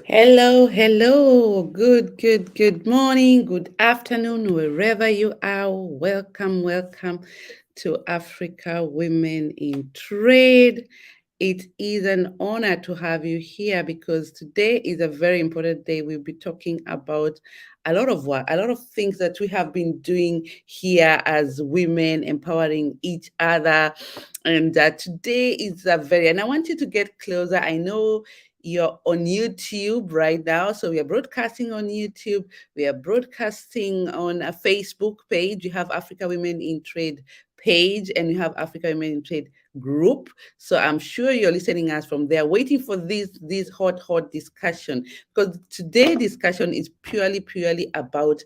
Hello, hello. Good morning, good afternoon, wherever you are. Welcome, welcome to Africa Women in Trade. It is an honor to have you here because today is a very important day. We'll be talking about a lot of work, a lot of things that we have been doing here as women, empowering each other. And today is and I want you to get closer. I know you're on YouTube right now. So we are broadcasting on YouTube. We are broadcasting on a Facebook page. You have Africa Women in Trade page and you have Africa Women in Trade group. So I'm sure you're listening us from there, waiting for this hot discussion, because today discussion is purely about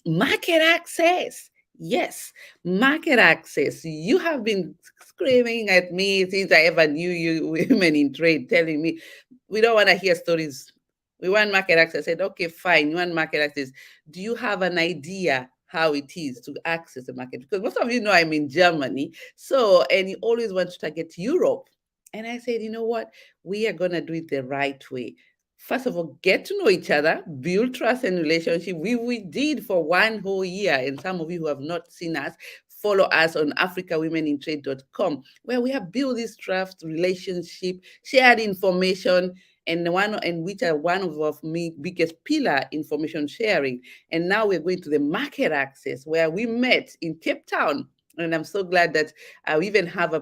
market access. Yes, market access. You have been screaming at me since I ever knew you, women in trade, telling me we don't want to hear stories. We want market access. I said, okay, fine. You want market access. Do you have an idea how it is to access the market? Because most of you know I'm in Germany. So, and you always want to target Europe. And I said, you know what? We are going to do it the right way. First of all, get to know each other, build trust and relationship. We did for one whole year. And some of you who have not seen us, follow us on africawomenintrade.com, where we have built this trust relationship, shared information, and which are one of our biggest pillar, information sharing. And now we're going to the market access, where we met in Cape Town. And I'm so glad that we even have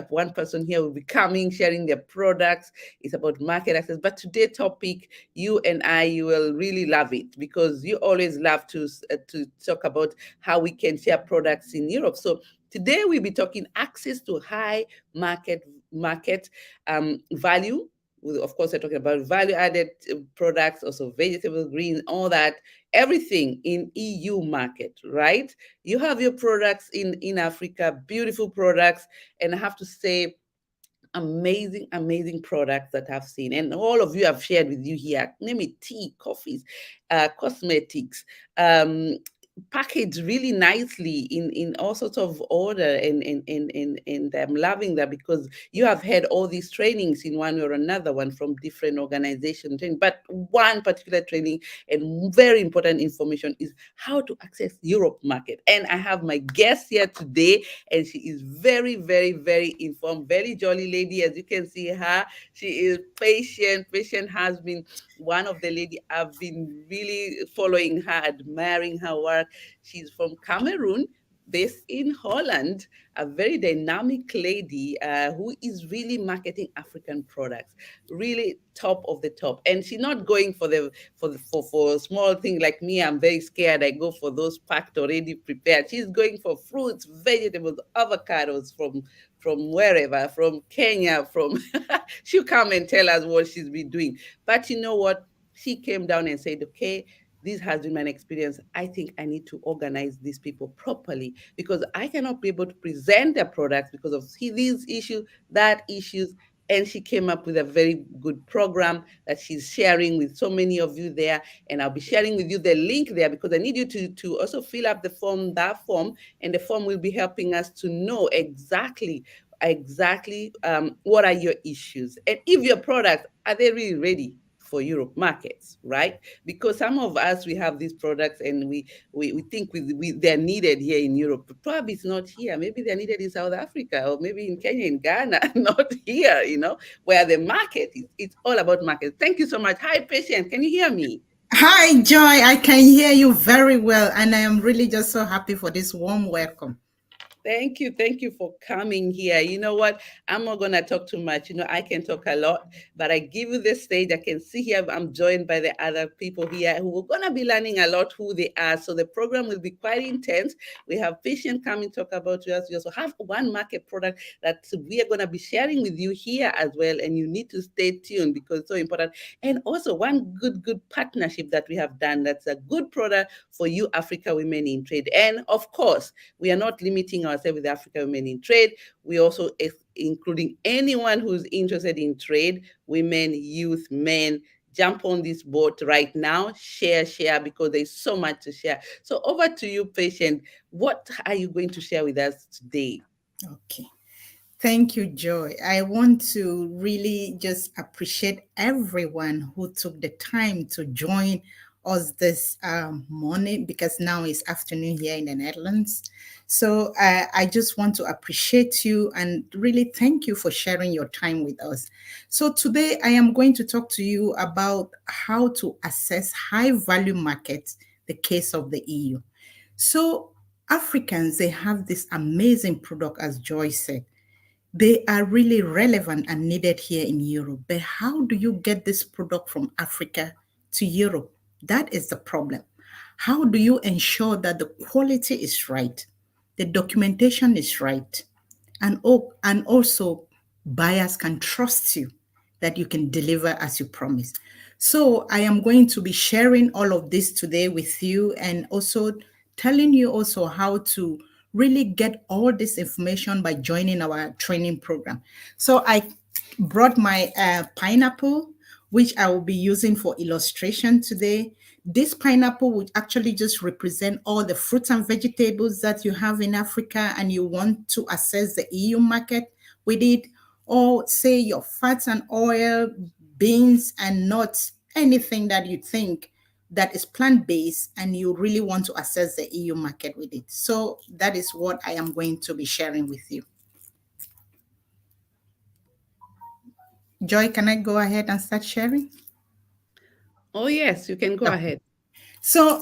one person here will be coming, sharing their products. It's about market access. But today's topic, you and I, you will really love it, because you always love to talk about how we can share products in Europe. So today we'll be talking access to high market value. Of course, we're talking about value-added products, also vegetable, green, all that, everything in EU market, right? You have your products in Africa, beautiful products, and I have to say, amazing products that I've seen, and all of you have shared with you here. Name it: tea, coffees, cosmetics, um, packaged really nicely in all sorts of order, and I'm loving that, because you have had all these trainings in one or another one from different organizations. But one particular training and very important information is how to access Europe market. And I have my guest here today, and she is very informed, very jolly lady. As you can see her, she is patient. Patient has been one of the lady I've been really following her, admiring her work. She's from Cameroon, based in Holland, a very dynamic lady who is really marketing African products, really top of the top. And she's not going for for a small thing like me. I'm very scared. I go for those packed already prepared. She's going for fruits, vegetables, avocados from wherever, from Kenya, from she'll come and tell us what she's been doing. But you know what? She came down and said, okay, this has been my experience. I think I need to organize these people properly, because I cannot be able to present their products because of these issues, that issues. And she came up with a very good program that she's sharing with so many of you there. And I'll be sharing with you the link there, because I need you to also fill up the form, that form, and the form will be helping us to know exactly what are your issues, and if your products are they really ready for Europe markets, right? Because some of us, we have these products and we think they're needed here in Europe, but probably it's not here. Maybe they're needed in South Africa, or maybe in Kenya, in Ghana, not here, where the market is. It's all about market. Thank you so much. Hi, Patient. Can you hear me? Hi, Joy. I can hear you very well, and I am really just so happy for this warm welcome. Thank you. Thank you for coming here. You know what? I'm not going to talk too much. I can talk a lot, but I give you the stage. I can see here I'm joined by the other people here who are going to be learning a lot who they are. So the program will be quite intense. We have patient coming talk about us. We also have one market product that we are going to be sharing with you here as well. And you need to stay tuned, because it's so important. And also one good partnership that we have done, that's a good product for you Africa Women in Trade. And of course, we are not limiting ourselves with Africa Women in Trade. We also including anyone who's interested in trade, women, youth, men. Jump on this boat right now, share, because there's so much to share. So over to you, Patient. What are you going to share with us today? Okay. Thank you, Joy. I want to really just appreciate everyone who took the time to join us this morning because now it's afternoon here in the Netherlands. So I just want to appreciate you and really thank you for sharing your time with us. So today I am going to talk to you about how to assess high value markets, the case of the EU. So Africans, they have this amazing product, as Joy said. They are really relevant and needed here in Europe. But how do you get this product from Africa to Europe? That is the problem. How do you ensure that the quality is right, the documentation is right, and also buyers can trust you that you can deliver as you promise? So I am going to be sharing all of this today with you and also telling you also how to really get all this information by joining our training program. So I brought my pineapple, which I will be using for illustration today. This pineapple would actually just represent all the fruits and vegetables that you have in Africa and you want to access the EU market with it, or say your fats and oil, beans and nuts, anything that you think that is plant-based and you really want to access the EU market with it. So that is what I am going to be sharing with you. Joy, can I go ahead and start sharing? Oh, yes, you can go Okay. ahead. So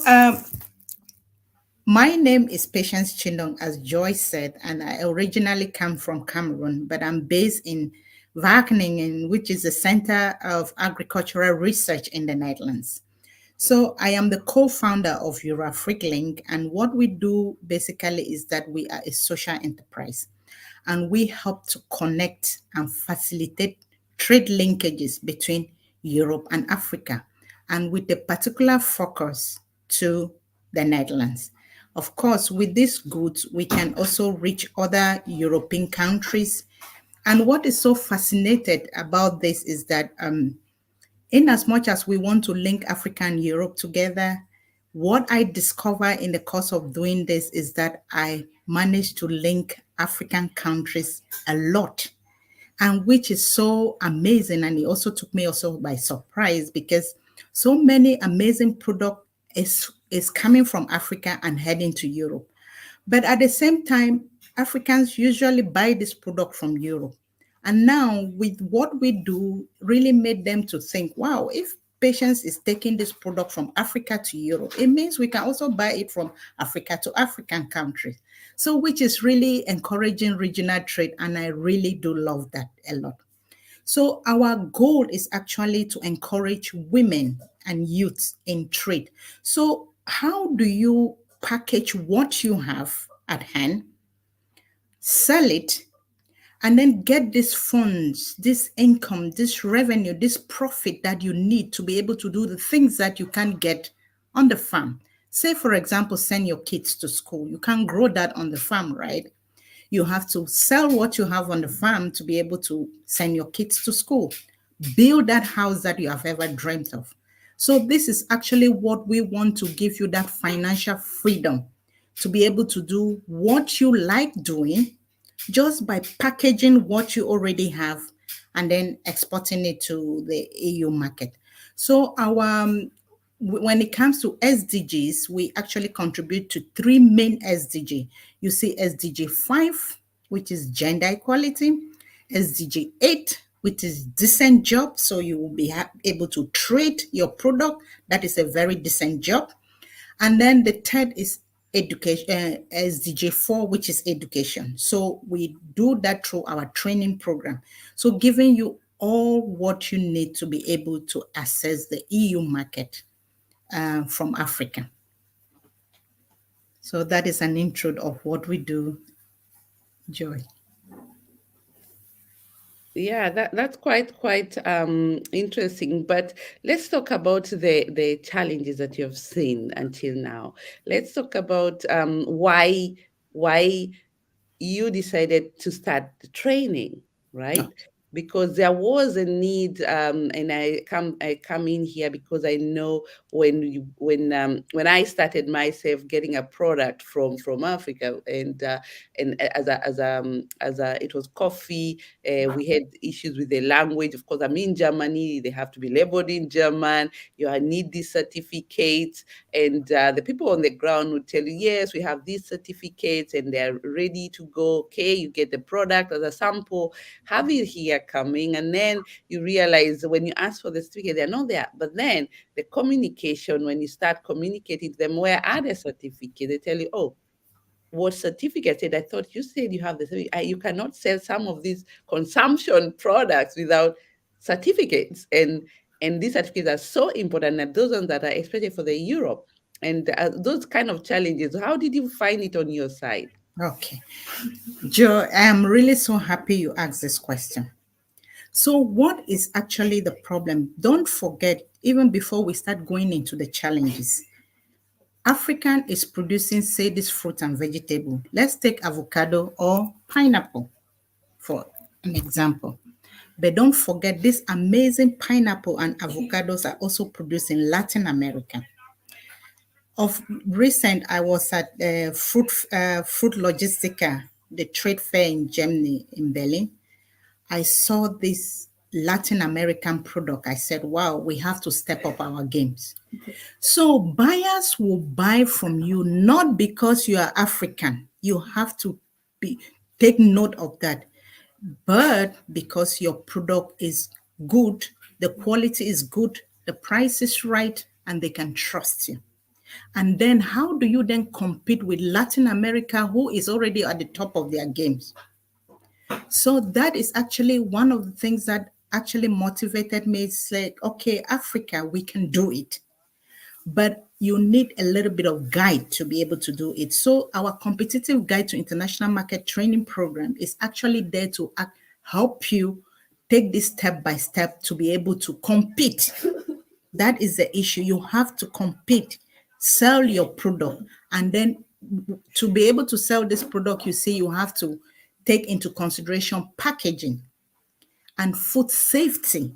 my name is Patience Chindong, as Joy said, and I originally come from Cameroon, but I'm based in Wageningen, which is the Center of Agricultural Research in the Netherlands. So I am the co-founder of EuroAfric Link, and what we do basically is that we are a social enterprise, and we help to connect and facilitate trade linkages between Europe and Africa, and with a particular focus to the Netherlands. Of course, with these goods, we can also reach other European countries. And what is so fascinated about this is that in as much as we want to link Africa and Europe together, what I discover in the course of doing this is that I managed to link African countries a lot, and which is so amazing. And it also took me also by surprise because so many amazing product is coming from Africa and heading to Europe. But at the same time, Africans usually buy this product from Europe. And now, with what we do, really made them to think, wow, if Patience is taking this product from Africa to Europe, it means we can also buy it from Africa to African countries. So, which is really encouraging regional trade. And I really do love that a lot. So, our goal is actually to encourage women and youth in trade. So, how do you package what you have at hand, sell it, and then get these funds, this income, this revenue, this profit that you need to be able to do the things that you can't get on the farm? Say, for example, send your kids to school. You can't grow that on the farm, right? You have to sell what you have on the farm to be able to send your kids to school, build that house that you have ever dreamt of. So, this is actually what we want to give you, that financial freedom to be able to do what you like doing just by packaging what you already have and then exporting it to the EU market. So, when it comes to SDGs, we actually contribute to three main SDG. You see SDG 5, which is gender equality, SDG 8, which is decent job, so you will be able to trade your product. That is a very decent job. And then the third is education, SDG 4, which is education. So we do that through our training program. So giving you all what you need to be able to access the EU market from Africa. So that is an intro of what we do, Joy. Yeah, that's quite interesting. But let's talk about the challenges that you have seen until now. Let's talk about why you decided to start the training, right? because there was a need, and I come in here because I know when I started myself getting a product from Africa, and as a it was coffee. We had issues with the language. Of course, I'm in Germany. They have to be labeled in German. You need these certificates, and the people on the ground would tell you, yes, we have these certificates, and they're ready to go. Okay, you get the product as a sample, have it here coming, and then you realize when you ask for the certificate, they're not there. But then the communication, when you start communicating to them, where are the certificates? They tell you, oh, what certificate? Said, I thought you said you have the certificate. You cannot sell some of these consumption products without certificates. And these certificates are so important, and those ones that are especially for the Europe. And those kind of challenges, how did you find it on your side? Okay. Joe, I am really so happy you asked this question. So, what is actually the problem? Don't forget, even before we start going into the challenges, African is producing, say, this fruit and vegetable. Let's take avocado or pineapple for an example. But don't forget, this amazing pineapple and avocados are also produced in Latin America. Of recent, I was at Fruit Logistica, the trade fair in Germany, in Berlin. I saw this Latin American product. I said, wow, we have to step up our games. So buyers will buy from you not because you are African. You have to be take note of that, but because your product is good, the quality is good, the price is right, and they can trust you. And then how do you then compete with Latin America, who is already at the top of their games? So that is actually one of the things that actually motivated me. It's like, okay, Africa, we can do it. But you need a little bit of guide to be able to do it. So our competitive guide to international market training program is actually there to help you take this step by step to be able to compete. That is the issue. You have to compete, sell your product, and then to be able to sell this product, you see, you have to take into consideration packaging and food safety,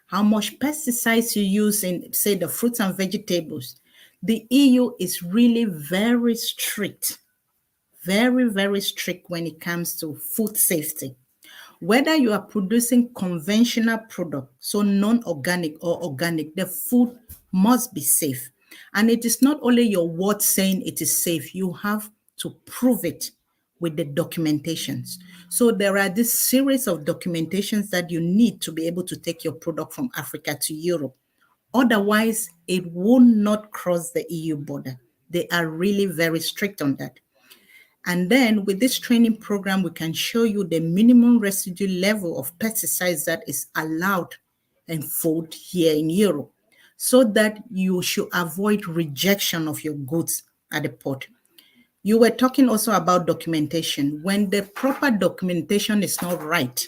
how much pesticides you use in, say, the fruits and vegetables. The EU is really very strict, very, very strict when it comes to food safety. Whether you are producing conventional product, so non-organic or organic, the food must be safe. And it is not only your word saying it is safe, you have to prove it with the documentations. So there are this series of documentations that you need to be able to take your product from Africa to Europe. Otherwise, it will not cross the EU border. They are really very strict on that. And then with this training program, we can show you the minimum residue level of pesticides that is allowed in food here in Europe, so that you should avoid rejection of your goods at the port. You were talking also about documentation. When the proper documentation is not right,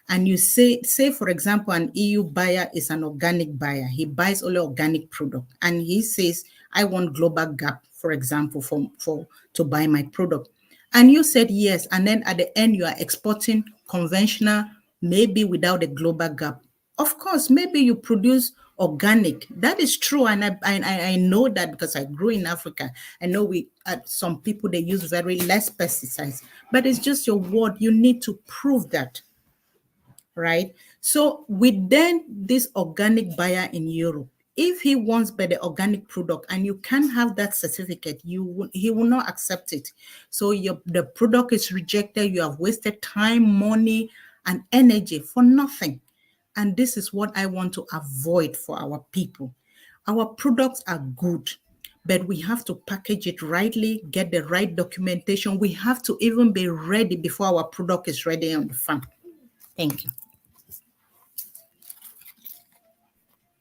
and you say for example, an EU buyer is an organic buyer. He buys only organic product, and he says, I want global gap, for example, for to buy my product. And you said yes, and then at the end you are exporting conventional, maybe without a global gap. Of course, maybe you produce organic. That is true, and I know that because I grew in Africa. I know some people they use very less pesticides, but it's just your word. You need to prove that, right? So with then this organic buyer in Europe, if he wants better organic product and you can't have that certificate, he will not accept it. So the product is rejected. You have wasted time, money, and energy for nothing. And this is what I want to avoid for our people. Our products are good, but we have to package it rightly, get the right documentation. We have to even be ready before our product is ready on the farm. Thank you.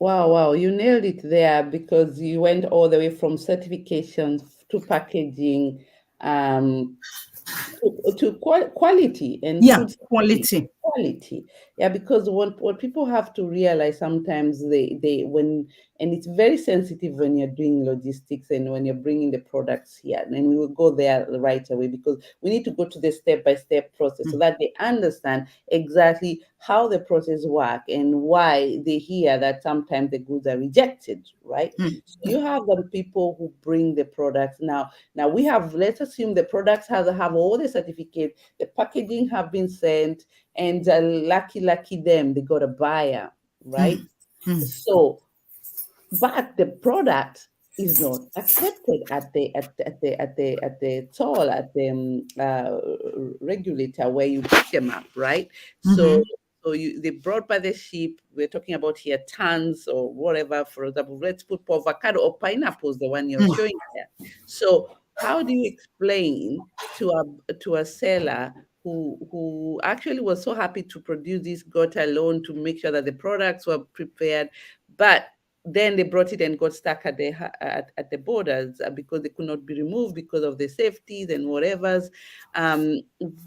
Wow, wow, you nailed it there because you went all the way from certifications to packaging, um, to quality and Yeah, food safety. quality. Quality, yeah, because what people have to realize sometimes they when, and it's very sensitive when you're doing logistics and when you're bringing the products here, and we will go there right away because we need to go to the step by step process so Mm, that they understand exactly how the process work and why they hear that sometimes the goods are rejected, right? mm, So you have the people who bring the products now we have, let's assume the products have all the certificate, the packaging have been sent, and lucky them, they got a buyer, right? mm, mm, So, but the product is not accepted at the toll at the regulator where you pick them up, right? So mhm, they brought by the ship. We're talking about here tons or whatever. For example, let's put avocado or pineapples, the one you're mm. showing there. So how do you explain to a seller who actually was so happy to produce this, got a loan to make sure that the products were prepared, but then they brought it and got stuck at the borders because they could not be removed because of the safeties and whatever's. Um,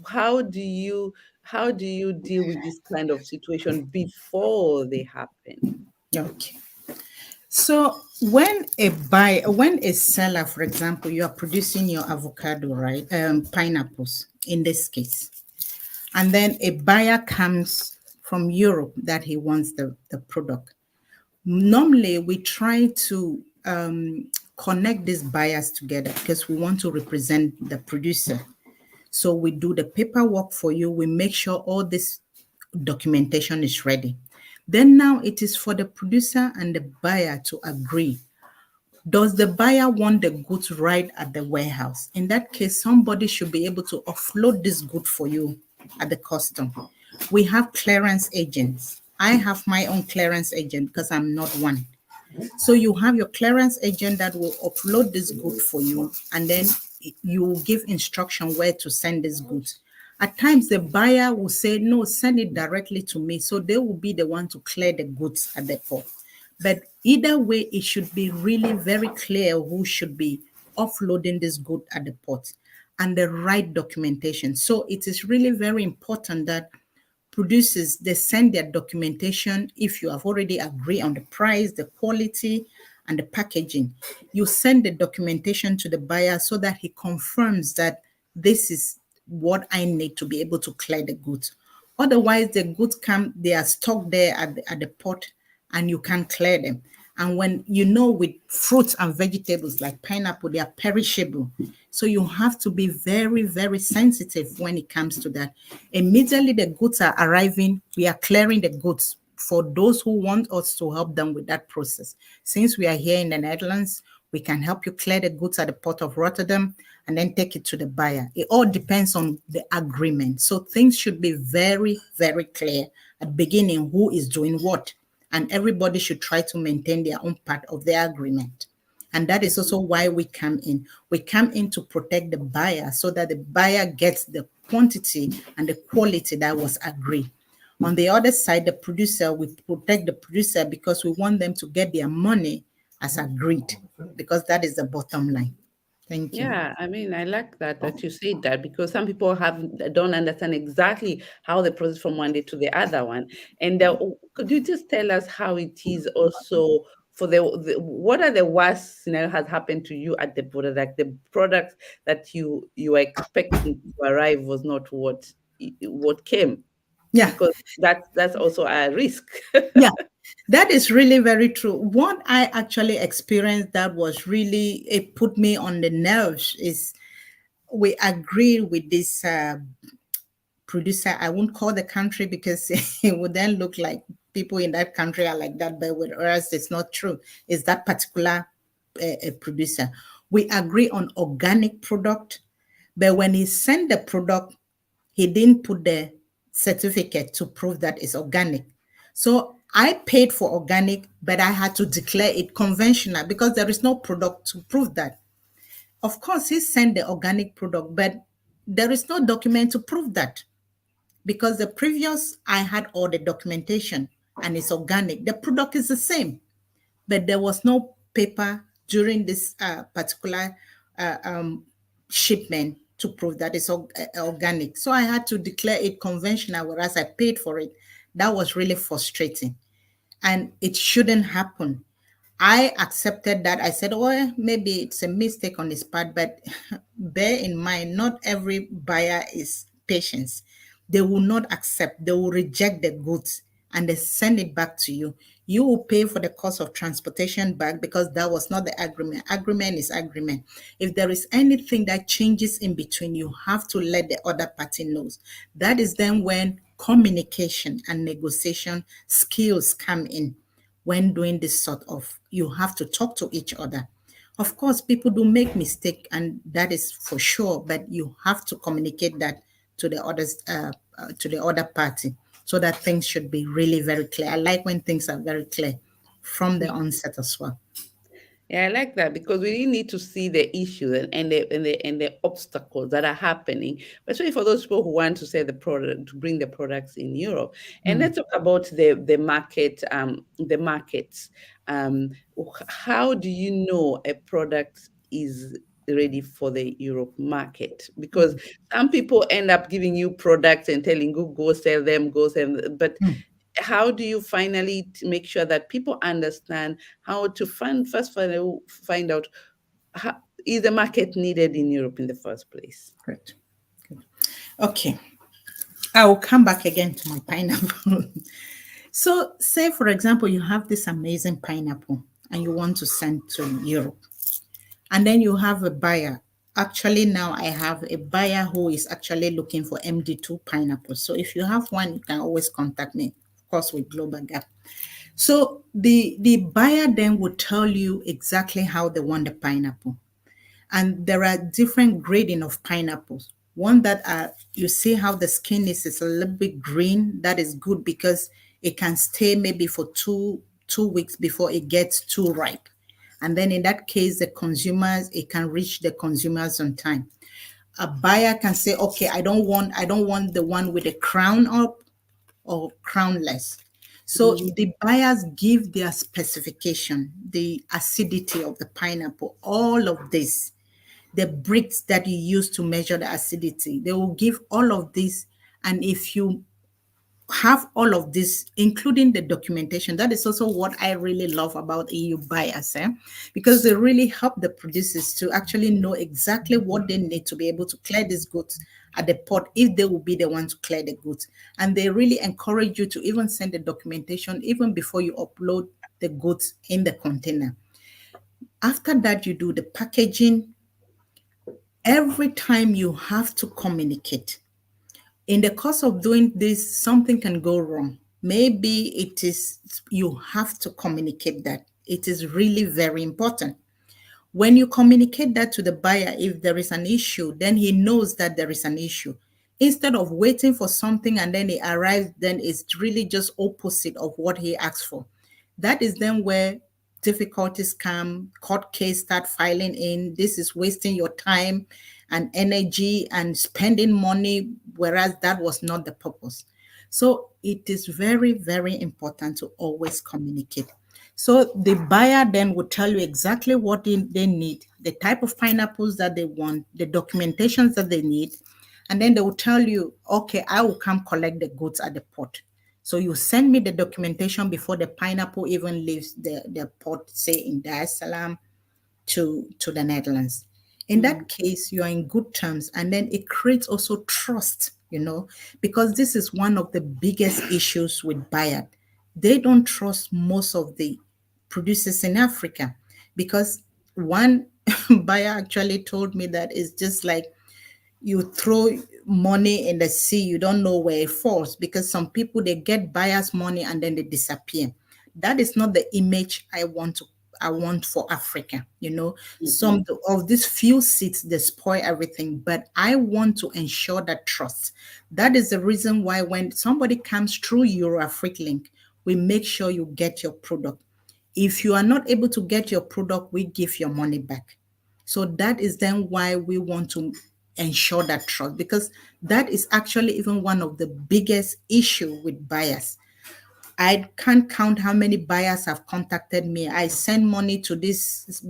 how do you deal with this kind of situation before they happen? Okay. So when a seller, for example, you are producing your avocado, right? Pineapples in this case, and then a buyer comes from Europe that he wants the product. Normally, we try to connect these buyers together because we want to represent the producer. So we do the paperwork for you. We make sure all this documentation is ready. Then now it is for the producer and the buyer to agree. Does the buyer want the goods right at the warehouse? In that case, somebody should be able to offload this good for you at the custom. We have clearance agents. I have my own clearance agent because I'm not one. So you have your clearance agent that will upload this good for you, and then you will give instruction where to send this goods. At times, the buyer will say, no, send it directly to me. So they will be the one to clear the goods at the port. But either way, it should be really very clear who should be offloading this good at the port and the right documentation. So it is really very important that producers, they send their documentation. If you have already agreed on the price, the quality, and the packaging, you send the documentation to the buyer so that he confirms that this is what I need to be able to clear the goods. Otherwise, the goods come, they are stuck there at the port, and you can't clear them. And when you know, with fruits and vegetables like pineapple, they are perishable. So you have to be very, very sensitive when it comes to that. Immediately the goods are arriving, we are clearing the goods for those who want us to help them with that process. Since we are here in the Netherlands, we can help you clear the goods at the port of Rotterdam and then take it to the buyer. It all depends on the agreement. So things should be very, very clear at the beginning who is doing what. And everybody should try to maintain their own part of the agreement. And that is also why we come in. We come in to protect the buyer so that the buyer gets the quantity and the quality that was agreed. On the other side, the producer, we protect the producer because we want them to get their money as agreed, because that is the bottom line. Thank you. Yeah, I mean, I like that you said that because some people don't understand exactly how the process from one day to the other one. And could you just tell us how it is also for the what are the worst scenario has happened to you at the border, like the products that you were expecting to arrive was not what came, Yeah, because that's also a risk. yeah, that is really very true. What I actually experienced that was really, it put me on the nerves is we agreed with this producer. I won't call the country because it would then look like people in that country are like that, but with us, it's not true. It's that particular producer. We agree on organic product, but when he sent the product, he didn't put the certificate to prove that it's organic. So I paid for organic, but I had to declare it conventional because there is no product to prove that. Of course, he sent the organic product, but there is no document to prove that, because the previous I had all the documentation and it's organic. The product is the same, but there was no paper during this particular uh, um, shipment to prove that it's organic. So I had to declare it conventional, whereas I paid for it. That was really frustrating, and it shouldn't happen. I accepted that. I said, oh, maybe it's a mistake on his part, but bear in mind, not every buyer is patient. They will not accept, they will reject the goods and they send it back to you. You will pay for the cost of transportation back because that was not the agreement. Agreement is agreement. If there is anything that changes in between, you have to let the other party knows. That is then when communication and negotiation skills come in. When doing this sort of, you have to talk to each other. Of course, people do make mistake, and that is for sure, but you have to communicate that to the others, to the other party, so that things should be really very clear. I like when things are very clear from the onset as well. Yeah, I like that because we really need to see the issues and the obstacles that are happening, especially for those people who want to sell the product, to bring the products in Europe. And Mm. let's talk about the market, the markets. How do you know a product is ready for the Europe market? Because Mm. some people end up giving you products and telling you go sell them, go sell them, but Mm. how do you finally make sure that people understand how to find out how, is the market needed in Europe in the first place? Great. Good. Okay. I will come back again to my pineapple. So, say for example, you have this amazing pineapple and you want to send to Europe. And then you have a buyer. Actually, now I have a buyer who is actually looking for MD2 pineapple. So if you have one, you can always contact me, of course, with Global Gap. So the buyer then will tell you exactly how they want the pineapple. And there are different grading of pineapples. One that are, you see how the skin is a little bit green. That is good because it can stay maybe for two weeks before it gets too ripe. And then in that case, the consumers, it can reach the consumers on time. A buyer can say, okay, I don't want the one with a crown up or crownless. So Mhm. the buyers give their specification, the acidity of the pineapple, all of this, the bricks that you use to measure the acidity. They will give all of this. And if you have all of this, including the documentation, that is also what I really love about EU buyers, because they really help the producers to actually know exactly what they need to be able to clear these goods at the port if they will be the ones to clear the goods. And they really encourage you to even send the documentation even before you upload the goods in the container. After that, you do the packaging. Every time you have to communicate. In the course of doing this, something can go wrong. Maybe it is, you have to communicate that. It is really very important. When you communicate that to the buyer, if there is an issue, then he knows that there is an issue. Instead of waiting for something and then it arrives, then it's really just opposite of what he asked for. That is then where difficulties come, court case start filing in. This is wasting your time and energy and spending money, whereas that was not the purpose. So it is very, very important to always communicate. So the buyer then will tell you exactly what they need, the type of pineapples that they want, the documentations that they need, and then they will tell you, okay, I will come collect the goods at the port. So you send me the documentation before the pineapple even leaves the port, say in Dar es Salaam to the Netherlands. In Mhm. that case, you are in good terms, and then it creates also trust, because this is one of the biggest issues with buyers. They don't trust most of the producers in Africa because one buyer actually told me that it's just like you throw money in the sea, you don't know where it falls, because some people, they get buyers money and then they disappear. That is not the image I want for Africa. Some Mhm. of these few seats, they spoil everything, but I want to ensure that trust. That is the reason why when somebody comes through EuroAfric link, we make sure you get your product. If you are not able to get your product, we give your money back. So that is then why we want to ensure that trust, because that is actually even one of the biggest issue with buyers. I can't count how many buyers have contacted me. I send money to this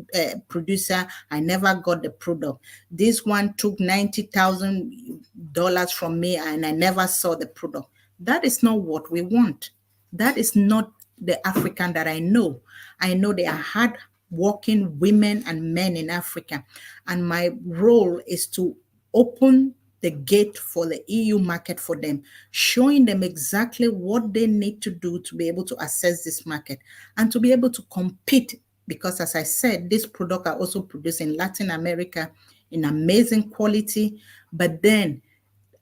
producer. I never got the product. This one took $90,000 from me and I never saw the product. That is not what we want. That is not the African that I know. I know they are hard working women and men in Africa. And my role is to open the gate for the EU market for them, showing them exactly what they need to do to be able to access this market and to be able to compete. Because, as I said, these products are also produced in Latin America in amazing quality. But then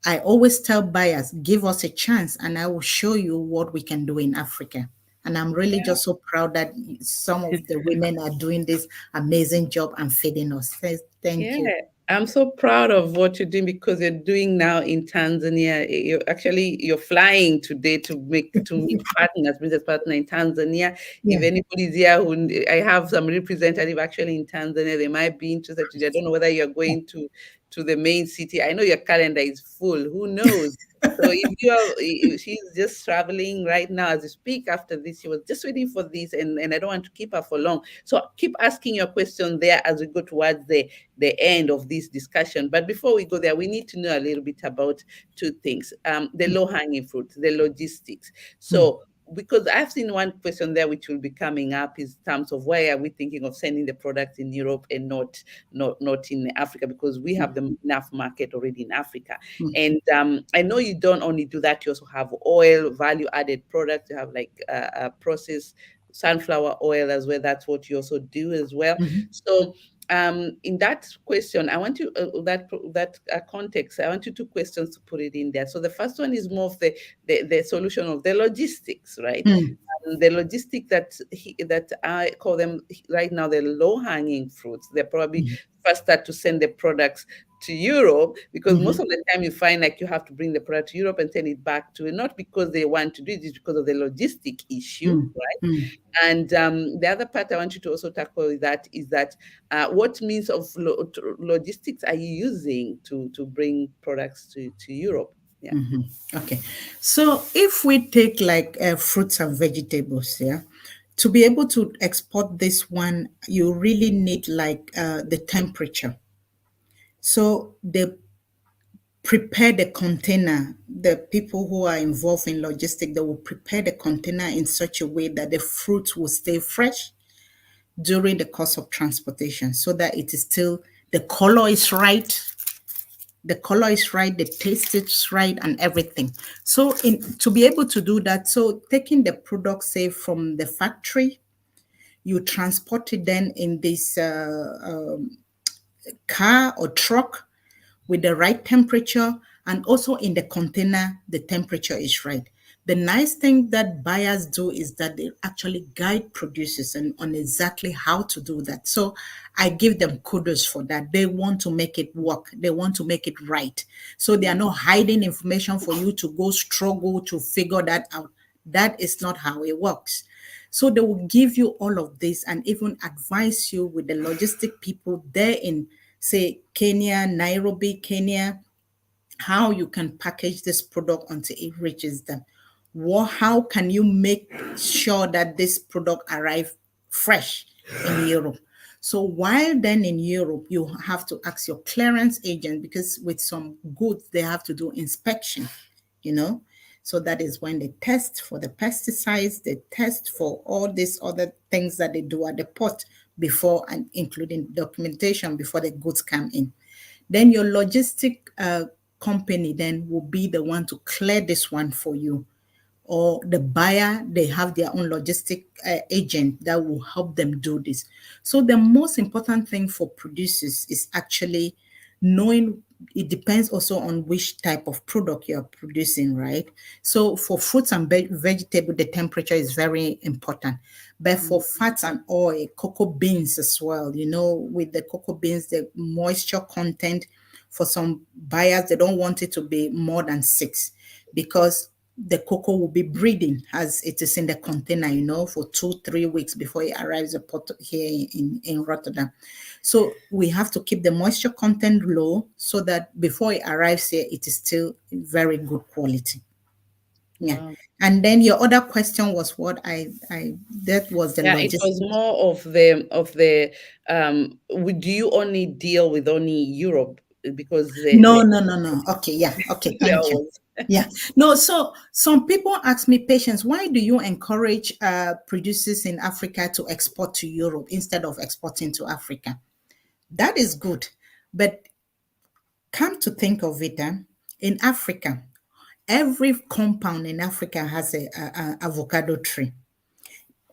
I always tell buyers, give us a chance and I will show you what we can do in Africa. And I'm really just so proud that some of the women are doing this amazing job and feeding us. Thank you. Yeah, I'm so proud of what you're doing because you're doing now in Tanzania. You're flying today to meet partners, business partner in Tanzania. If Yeah. anybody's here who I have some representative actually in Tanzania, they might be interested today. I don't know whether you're going to the main city. I know your calendar is full. Who knows? So she's just traveling right now as we speak. After this, she was just waiting for this, and I don't want to keep her for long. So keep asking your question there as we go towards the end of this discussion. But before we go there, we need to know a little bit about two things: the low hanging fruit, the logistics. Mm, So because I've seen one question there which will be coming up is terms of why are we thinking of sending the product in Europe and not in Africa, because we have the enough market already in Africa. mm, And I know you don't only do that, you also have oil, value added products, you have like processed sunflower oil as well. That's what you also do as well. mhm, So in that question, I want you that context. I want you two questions to put it in there. So the first one is more of the solution of the logistics, right? mm, The logistic that I call them right now the low hanging fruits. They're probably mm, faster to send the products to Europe, because most mhm, of the time you find like you have to bring the product to Europe and send it back to, not because they want to do it, it's because of the logistic issue, mm, right? mm, And the other part I want you to also tackle is that what means of logistics are you using to bring products to Europe? Yeah. mhm. Okay. So if we take like fruits and vegetables, yeah, to be able to export this one, you really need like the temperature. So they prepare the container. The people who are involved in logistics, they will prepare the container in such a way that the fruit will stay fresh during the course of transportation, so that it is still the color is right, the taste is right, and everything. So in to be able to do that, so taking the product, say from the factory, you transport it then in this car or truck with the right temperature, and also in the container the temperature is right. The nice thing that buyers do is that they actually guide producers on exactly how to do that. So I give them kudos for that. They want to make it work, they want to make it right. So they are not hiding information for you to go struggle to figure that out. That is not how it works. So they will give you all of this and even advise you with the logistic people there in, say, Kenya, Nairobi, Kenya, how you can package this product until it reaches them. How can you make sure that this product arrive fresh in Europe? So while then in Europe, you have to ask your clearance agent, because with some goods, they have to do inspection, you know. So that is when they test for the pesticides, they test for all these other things that they do at the port before, and including documentation before the goods come in. Then your logistic company then will be the one to clear this one for you, or the buyer, they have their own logistic agent that will help them do this. So the most important thing for producers is actually knowing, it depends also on which type of product you're producing, right? So for fruits and vegetable, the temperature is very important. But for fats and oil, cocoa beans as well, you know, with the cocoa beans, the moisture content, for some buyers, they don't want it to be more than 6, because the cocoa will be breeding as it is in the container, you know, for 2-3 weeks before it arrives at port here in Rotterdam. So we have to keep the moisture content low so that before it arrives here, it is still very good quality. Yeah. Wow. And then your other question was what I that was the Yeah, it was logistics. more of the do you only deal with only Europe? Because No, no, no, no. Okay, yeah. Okay, there thank you. was. Yeah. No, so some people ask me, Patience, why do you encourage producers in Africa to export to Europe instead of exporting to Africa? That is good. But come to think of it, in Africa, every compound in Africa has a avocado tree.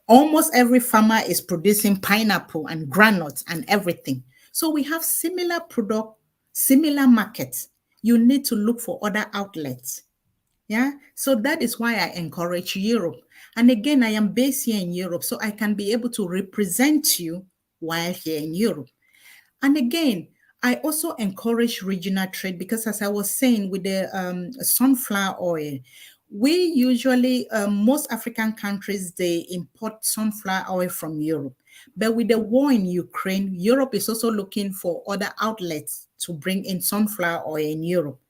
Almost every farmer is producing pineapple and granules and everything. So we have similar product, similar markets. You need to look for other outlets. Yeah. So that is why I encourage Europe. And again, I am based here in Europe, so I can be able to represent you while here in Europe. And again, I also encourage regional trade because, as I was saying, with the sunflower oil, we usually, most African countries, they import sunflower oil from Europe. But with the war in Ukraine, Europe is also looking for other outlets to bring in sunflower oil in Europe.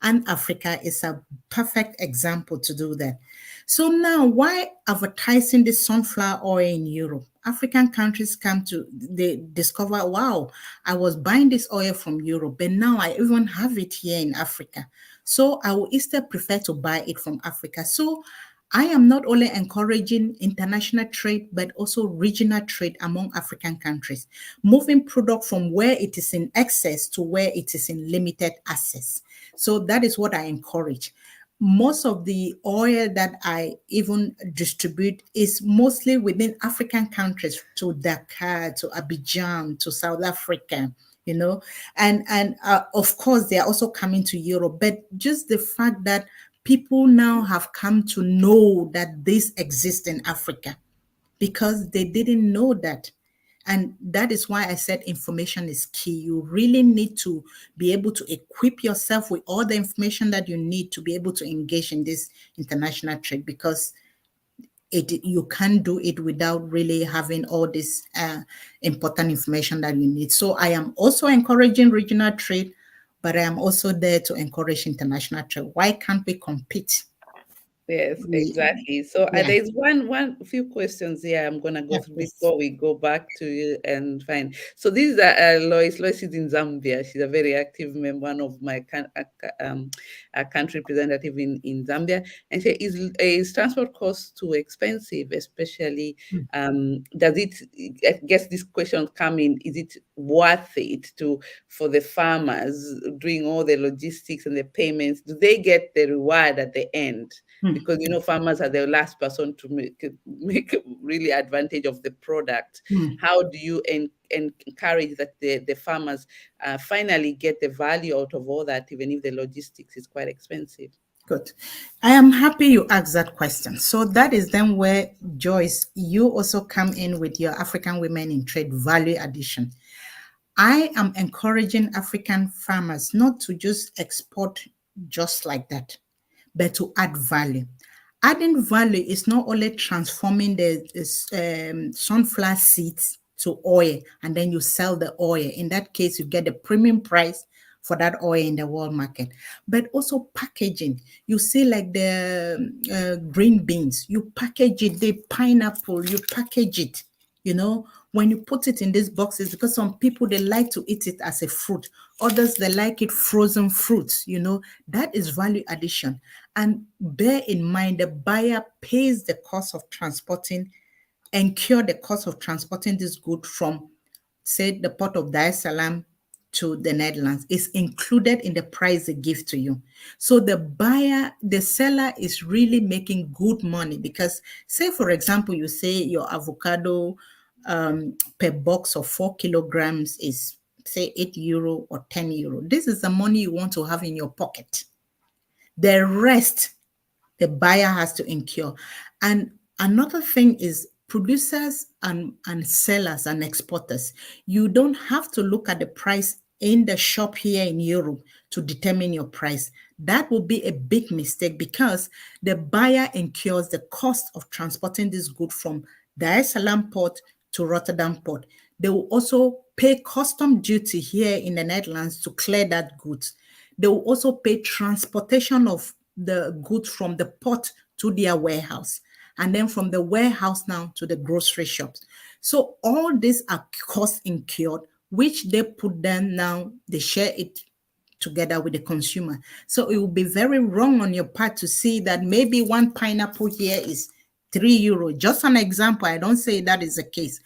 And Africa is a perfect example to do that. So now, why advertising the sunflower oil in Europe? African countries come to, they discover, wow, I was buying this oil from Europe, but now I even have it here in Africa. So I will instead prefer to buy it from Africa. So I am not only encouraging international trade, but also regional trade among African countries, moving product from where it is in excess to where it is in limited access. So that is what I encourage. Most of the oil that I even distribute is mostly within African countries, to Dakar, to Abidjan, to South Africa, and of course they are also coming to Europe. But just the fact that people now have come to know that this exists in Africa, because they didn't know that. And that is why I said information is key. You really need to be able to equip yourself with all the information that you need to be able to engage in this international trade, because you can't do it without really having all this important information that you need. So I am also encouraging regional trade, but I am also there to encourage international trade. Why can't we compete? Yes, We, exactly. So yeah, there's one few questions here I'm gonna go yeah, through please. before we go back to you and find. So this is Lois. Lois is in Zambia. She's a very active member, one of my a country representative in Zambia. And she is transport cost too expensive, especially Mm, does it? I guess this question coming: is it worth it to for the farmers doing all the logistics and the payments? Do they get the reward at the end? mm, Because farmers are the last person to make really advantage of the product. mm. How do you encourage that the farmers finally get the value out of all that, even if the logistics is quite expensive? Good. I am happy you asked that question. So that is then where, Joyce, you also come in with your African Women in Trade value addition. I am encouraging African farmers not to just export just like that, but to add value. Adding value is not only transforming the sunflower seeds to oil and then you sell the oil. In that case, you get a premium price for that oil in the world market, but also packaging. You see, like the green beans, you package it, the pineapple, you package it, when you put it in these boxes, because some people, they like to eat it as a fruit, others they like it frozen fruits, that is value addition. And bear in mind, the buyer pays the cost of transporting, incur the cost of transporting this good from, say, the port of Dar es Salaam to the Netherlands is included in the price they give to you. So the seller is really making good money, because, say, for example, you say your avocado per box of 4 kilograms is, say, €8 or €10. This is the money you want to have in your pocket. The rest the buyer has to incur. And another thing is, producers and sellers and exporters, you don't have to look at the price in the shop here in Europe to determine your price. That will be a big mistake, because the buyer incurs the cost of transporting this good from Dar es Salaam port to Rotterdam port. They will also pay custom duty here in the Netherlands to clear that goods. They will also pay transportation of the goods from the port to their warehouse, and then from the warehouse now to the grocery shops. So all these are cost incurred, which they put them now, they share it together with the consumer. So it would be very wrong on your part to see that maybe one pineapple here is €3. Just an example. I don't say that is the case.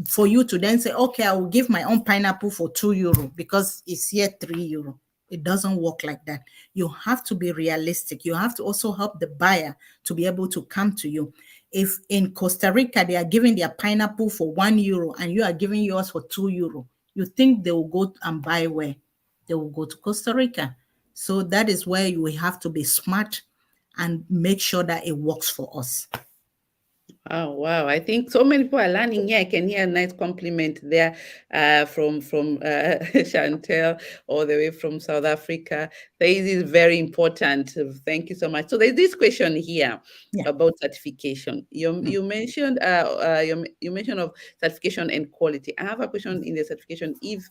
For you to then say, okay, I will give my own pineapple for €2 because it's here €3. It doesn't work like that. You have to be realistic. You have to also help the buyer to be able to come to you. If in Costa Rica they are giving their pineapple for €1 and you are giving yours for €2, you think they will go and buy where? They will go to Costa Rica. So that is where you will have to be smart and make sure that it works for us. Oh wow! I think so many people are learning here. I can hear a nice compliment there from Chantel all the way from South Africa. This is very important. Thank you so much. So there's this question here Yeah. about certification. You mentioned you mentioned of certification and quality. I have a question in the certification. If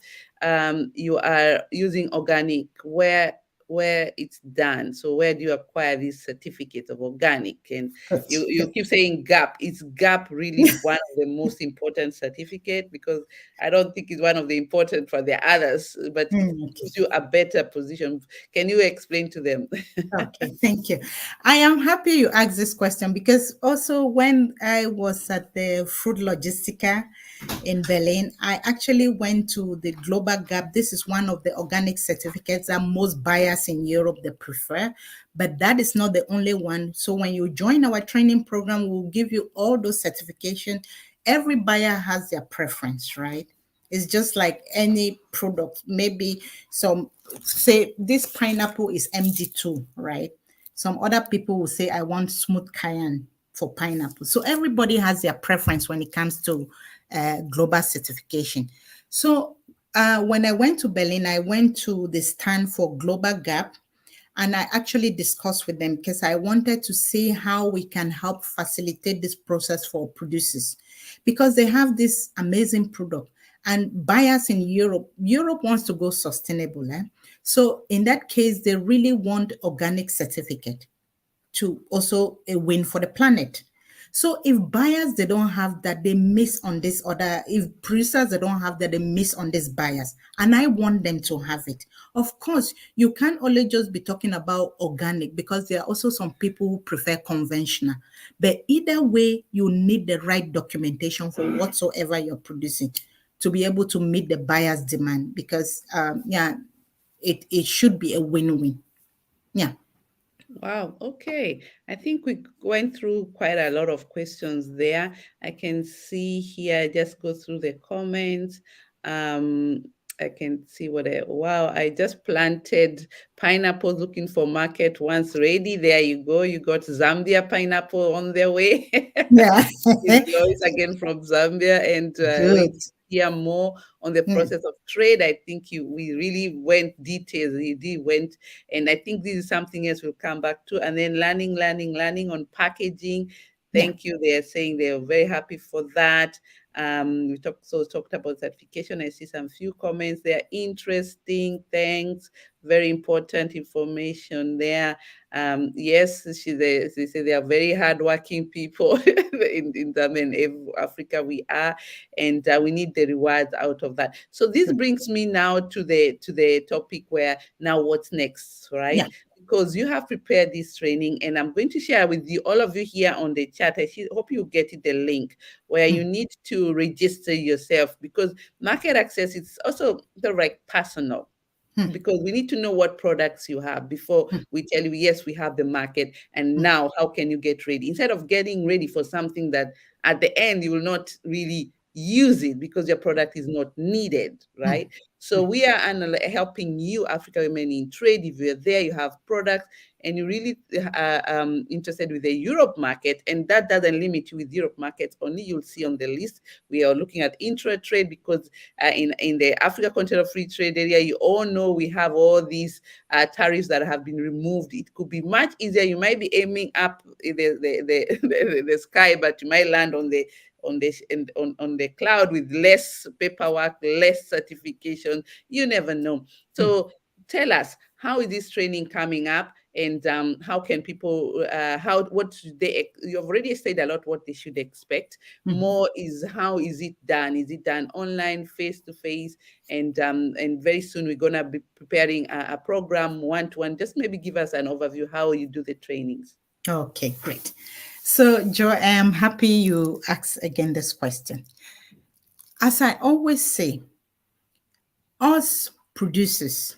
you are using organic, where it's done. So where do you acquire these certificates of organic? And Good. you Good. keep saying gap. Is gap really one of the most important certificate? Because I don't think it's one of the important for the others, but it Okay. gives you a better position. Can you explain to them? Okay, thank you. I am happy you asked this question because also when I was at the Food Logistica in Berlin, I actually went to the Global Gap. This is one of the organic certificates that most buyers in Europe they prefer, but that is not the only one. So when you join our training program, we'll give you all those certifications. Every buyer has their preference, right? It's just like any product. Maybe some say this pineapple is MD2, right? Some other people will say, I want smooth cayenne for pineapple. So everybody has their preference when it comes to global certification. So when I went to Berlin, I went to the stand for Global Gap and I actually discussed with them because I wanted to see how we can help facilitate this process for producers because they have this amazing product and buyers in Europe wants to go sustainable. So in that case, they really want organic certificate to also a win for the planet. So if buyers they don't have that, they miss on this other. If producers they don't have that, they miss on this buyers. And I want them to have it. Of course, you can't only just be talking about organic because there are also some people who prefer conventional. But either way, you need the right documentation for whatsoever you're producing to be able to meet the buyer's demand because it should be a win-win. Yeah. Wow. Okay. I think we went through quite a lot of questions there. I can see here, just go through the comments. I can see wow, I just planted pineapples looking for market once ready. There you go. You got Zambia pineapple on their way. Yeah. Is Joyce again from Zambia, and we Good. hear more on the Mm, process of trade. I think we really went details. You did went, and I think this is something else we'll come back to. And then learning on packaging. yeah. Thank you. They are saying they are very happy for that. We talked about certification. I see some few comments. They are interesting. Thanks. Very important information there. Yes, they say they are very hardworking people in Africa we are, and we need the rewards out of that. So this Good. brings me now to the topic where now what's next, Yeah. right? Because you have prepared this training, and I'm going to share with you, all of you here on the chat. Hope you get it, the link where you Mm, need to register yourself because market access is also the right personal mm, because we need to know what products you have before mm, we tell you, yes, we have the market. And mm, now, how can you get ready? Instead of getting ready for something that at the end you will not really use it because your product is not needed, mm, right? So we are helping you, Africa Women in Trade. If you're there, you have products and you really are interested with the Europe market, and that doesn't limit you with Europe markets only. You'll see on the list, we are looking at intra-trade because in the Africa Continental Free Trade Area, you all know we have all these tariffs that have been removed. It could be much easier. You might be aiming up the sky, but you might land on the cloud with less paperwork, less certification. You never know. mm. So tell us, how is this training coming up? and how can people, how, what should they, you've already said a lot what they should expect. Mhm. More is how is it done? Is it done online, face to face? And very soon we're gonna be preparing a program one to one. Just maybe give us an overview how you do the trainings. Okay, great. So, Joy, I am happy you asked again this question. As I always say, us producers,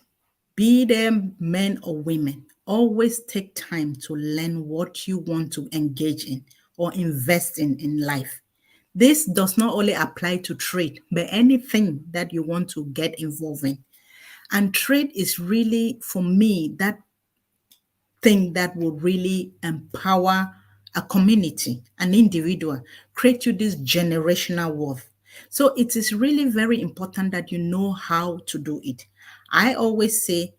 be them men or women, always take time to learn what you want to engage in or invest in life. This does not only apply to trade, but anything that you want to get involved in. And trade is really, for me, that thing that would really empower a community, an individual, create you this generational wealth. So it is really very important that you know how to do it. I always say,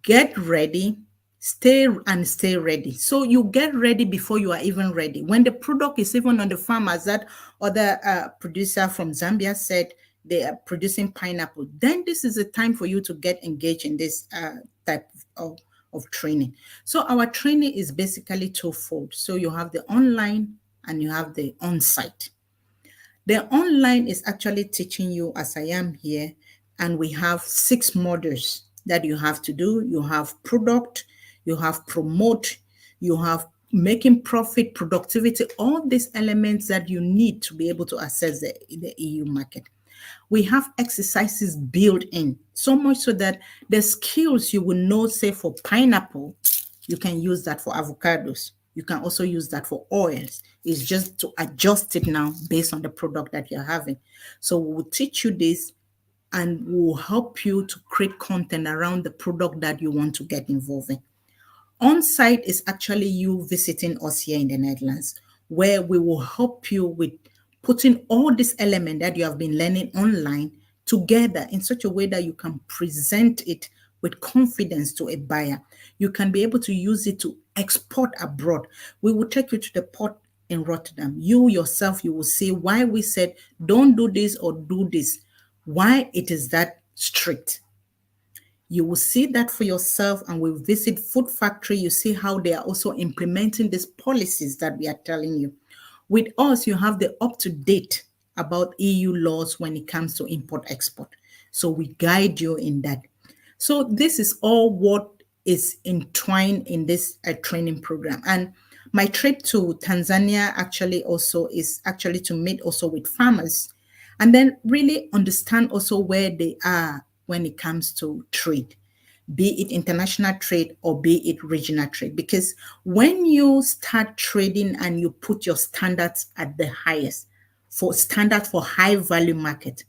get ready, stay ready. So you get ready before you are even ready. When the product is even on the farm, as that other producer from Zambia said, they are producing pineapple, then this is a time for you to get engaged in this type of training. So our training is basically twofold. So you have the online and you have the on-site. The online is actually teaching you as I am here, and we have 6 modules that you have to do. You have product, you have promote, you have making profit, productivity, all these elements that you need to be able to access the EU market. We have exercises built in, so much so that the skills you will know, say for pineapple, you can use that for avocados. You can also use that for oils. It's just to adjust it now based on the product that you're having. So we will teach you this and will help you to create content around the product that you want to get involved in. On site is actually you visiting us here in the Netherlands, where we will help you with putting all this element that you have been learning online together in such a way that you can present it with confidence to a buyer. You can be able to use it to export abroad. We will take you to the port in Rotterdam. You yourself, you will see why we said don't do this or do this, why it is that strict. You will see that for yourself, and we'll visit food factory. You see how they are also implementing these policies that we are telling you. With us, you have the up to date about EU laws when it comes to import export. So we guide you in that. So this is all what is entwined in this training program. And my trip to Tanzania actually also is actually to meet also with farmers and then really understand also where they are when it comes to trade, be it international trade or be it regional trade. Because when you start trading and you put your standards at the highest for standard for high value market,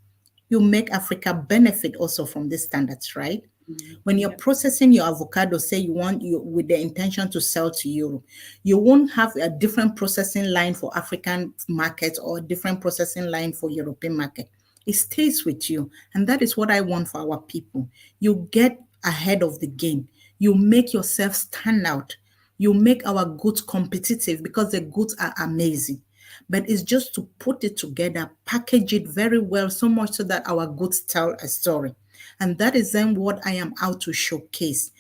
you make Africa benefit also from these standards, right? Mhm. When you're Yeah. processing your avocado, say you want you with the intention to sell to Europe, you won't have a different processing line for African markets or a different processing line for European market. It stays with you. And that is what I want for our people. You get ahead of the game. You make yourself stand out. You make our goods competitive because the goods are amazing. But it's just to put it together, package it very well, so much so that our goods tell a story. And that is then what I am out to showcase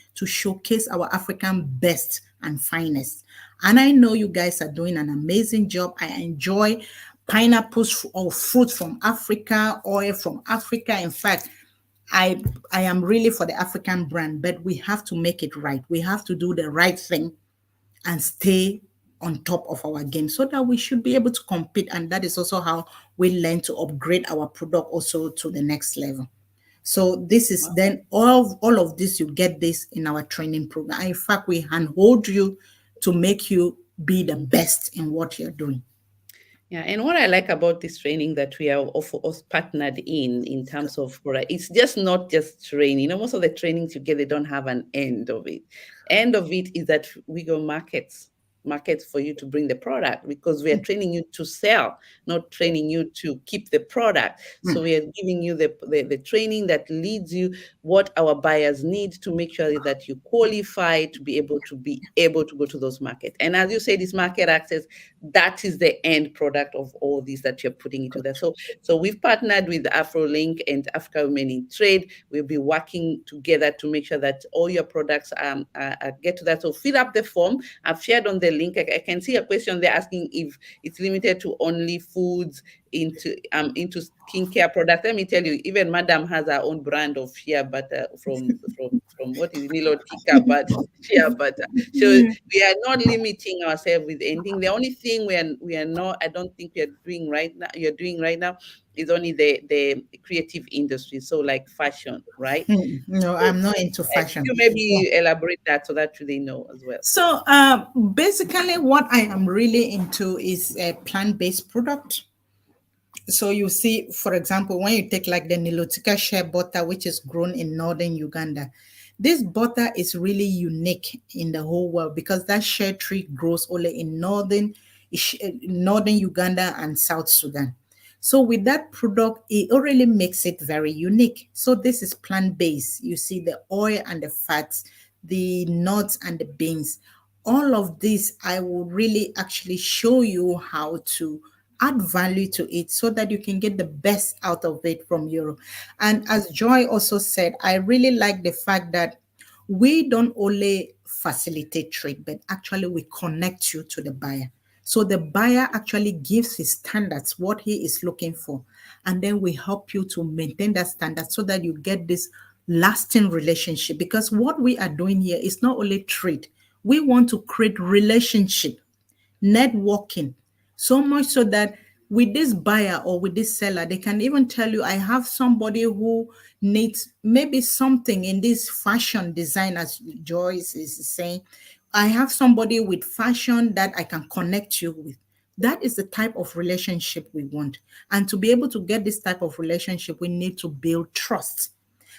our African best and finest. And I know you guys are doing an amazing job. I enjoy pineapples or fruit from Africa, oil from Africa. In fact, I am really for the African brand, but we have to make it right. We have to do the right thing and stay on top of our game so that we should be able to compete. And that is also how we learn to upgrade our product also to the next level. So this is Wow. then all of this, you get this in our training program. In fact, we handhold you to make you be the Mhm. best in what you're doing. Yeah, and what I like about this training that we are also partnered in terms of product, it's just not just training. You know, most of the trainings you get, they don't have an end of it. End of it is that we go markets. markets for you to bring the product, because we are training you to sell, not training you to keep the product. So we are giving you the training that leads you what our buyers need to make sure that you qualify to be able to go to those markets. And as you say, this market access, that is the end product of all these that you're putting into there. So we've partnered with AfroLink and Africa Women in Trade. We'll be working together to make sure that all your products get to that. So fill up the form. I've shared on the link. I can see a question there asking if it's limited to only foods, into skincare products. Let me tell you, even Madam has her own brand of shea butter from what is Nilotica, but shea butter. So we are not limiting ourselves with anything. The only thing we are not, I don't think we are doing right now. You're doing right now is only the creative industry. So like fashion, right? No, So, I'm not into could fashion. you maybe elaborate that so that they know as well? So basically, what I am really into is a plant-based product. So you see, for example, when you take like the Nilotica shea butter, which is grown in northern Uganda, this butter is really unique in the whole world because that shea tree grows only in northern Uganda and South Sudan. So with that product, it already makes it very unique. So this is plant-based. You see the oil and the fats, the nuts and the beans. All of this, I will really actually show you how to add value to it so that you can get the best out of it from Europe. And as Joy also said, I really like the fact that we don't only facilitate trade, but actually we connect you to the buyer. So the buyer actually gives his standards, what he is looking for. And then we help you to maintain that standard so that you get this lasting relationship. Because what we are doing here is not only trade, we want to create relationship, networking, so much so that with this buyer or with this seller, they can even tell you, I have somebody who needs maybe something in this fashion design, as Joyce is saying. I have somebody with fashion that I can connect you with. That is the type of relationship we want. And to be able to get this type of relationship, we need to build trust.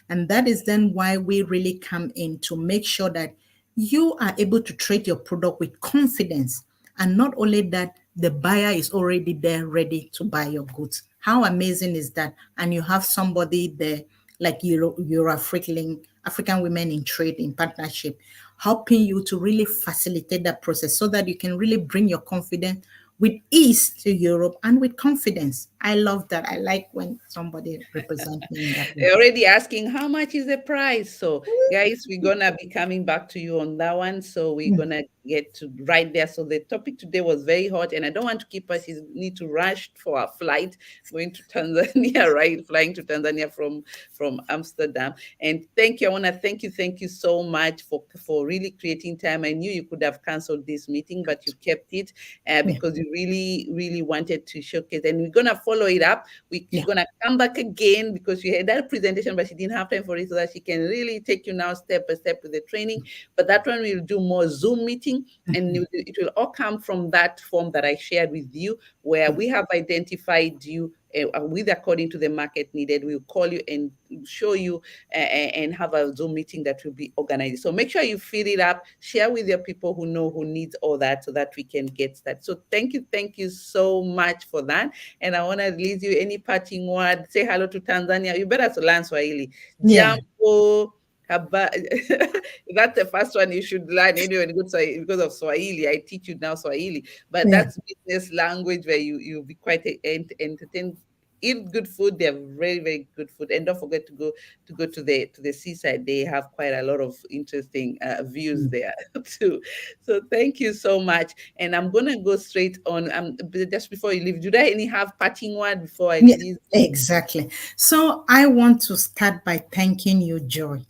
And that is then why we really come in to make sure that you are able to trade your product with confidence. And not only that, the buyer is already there ready to buy your goods. How amazing is that? And you have somebody there like EuroAfric Link, African Women in Trade in Partnership, helping you to really facilitate that process so that you can really bring your confidence with ease to Europe and with confidence. I love that. I like when somebody represents me in that way. They're already asking how much is the price. So, guys, we're gonna be coming back to you on that one. So we're gonna get to right there. So the topic today was very hot, and I don't want to keep us. You need to rush for our flight going to Tanzania, right? Flying to Tanzania from Amsterdam. And thank you. I want to thank you so much for really creating time. I knew you could have canceled this meeting, but you kept it Yeah. because you really wanted to showcase. And we're gonna follow it up. She's Yeah. gonna come back again because she had that presentation, but she didn't have time for it, so that she can really take you now step by step with the training. But that one we'll do more Zoom meeting, and it will all come from that form that I shared with you, where we have identified you with according to the market needed. We'll call you and show you and have a Zoom meeting that will be organized. So make sure you fill it up, share with your people who know who needs all that, so that we can get that. So thank you so much for that. And I want to release you any parting word. Say hello to Tanzania. You better to learn Swahili. Yeah. Jambo. That's the first one you should learn anyway in good Swahili, because of Swahili. I teach you now Swahili, but Yeah. that's business language where you'll be quite entertained. Eat good food. They're very good food, and don't forget to go to the seaside. They have quite a lot of interesting views there too. So thank you so much, and I'm gonna go straight on. Just before you leave, do I any have parting word before I Yeah, release? exactly. So I want to start by thanking you, Joy.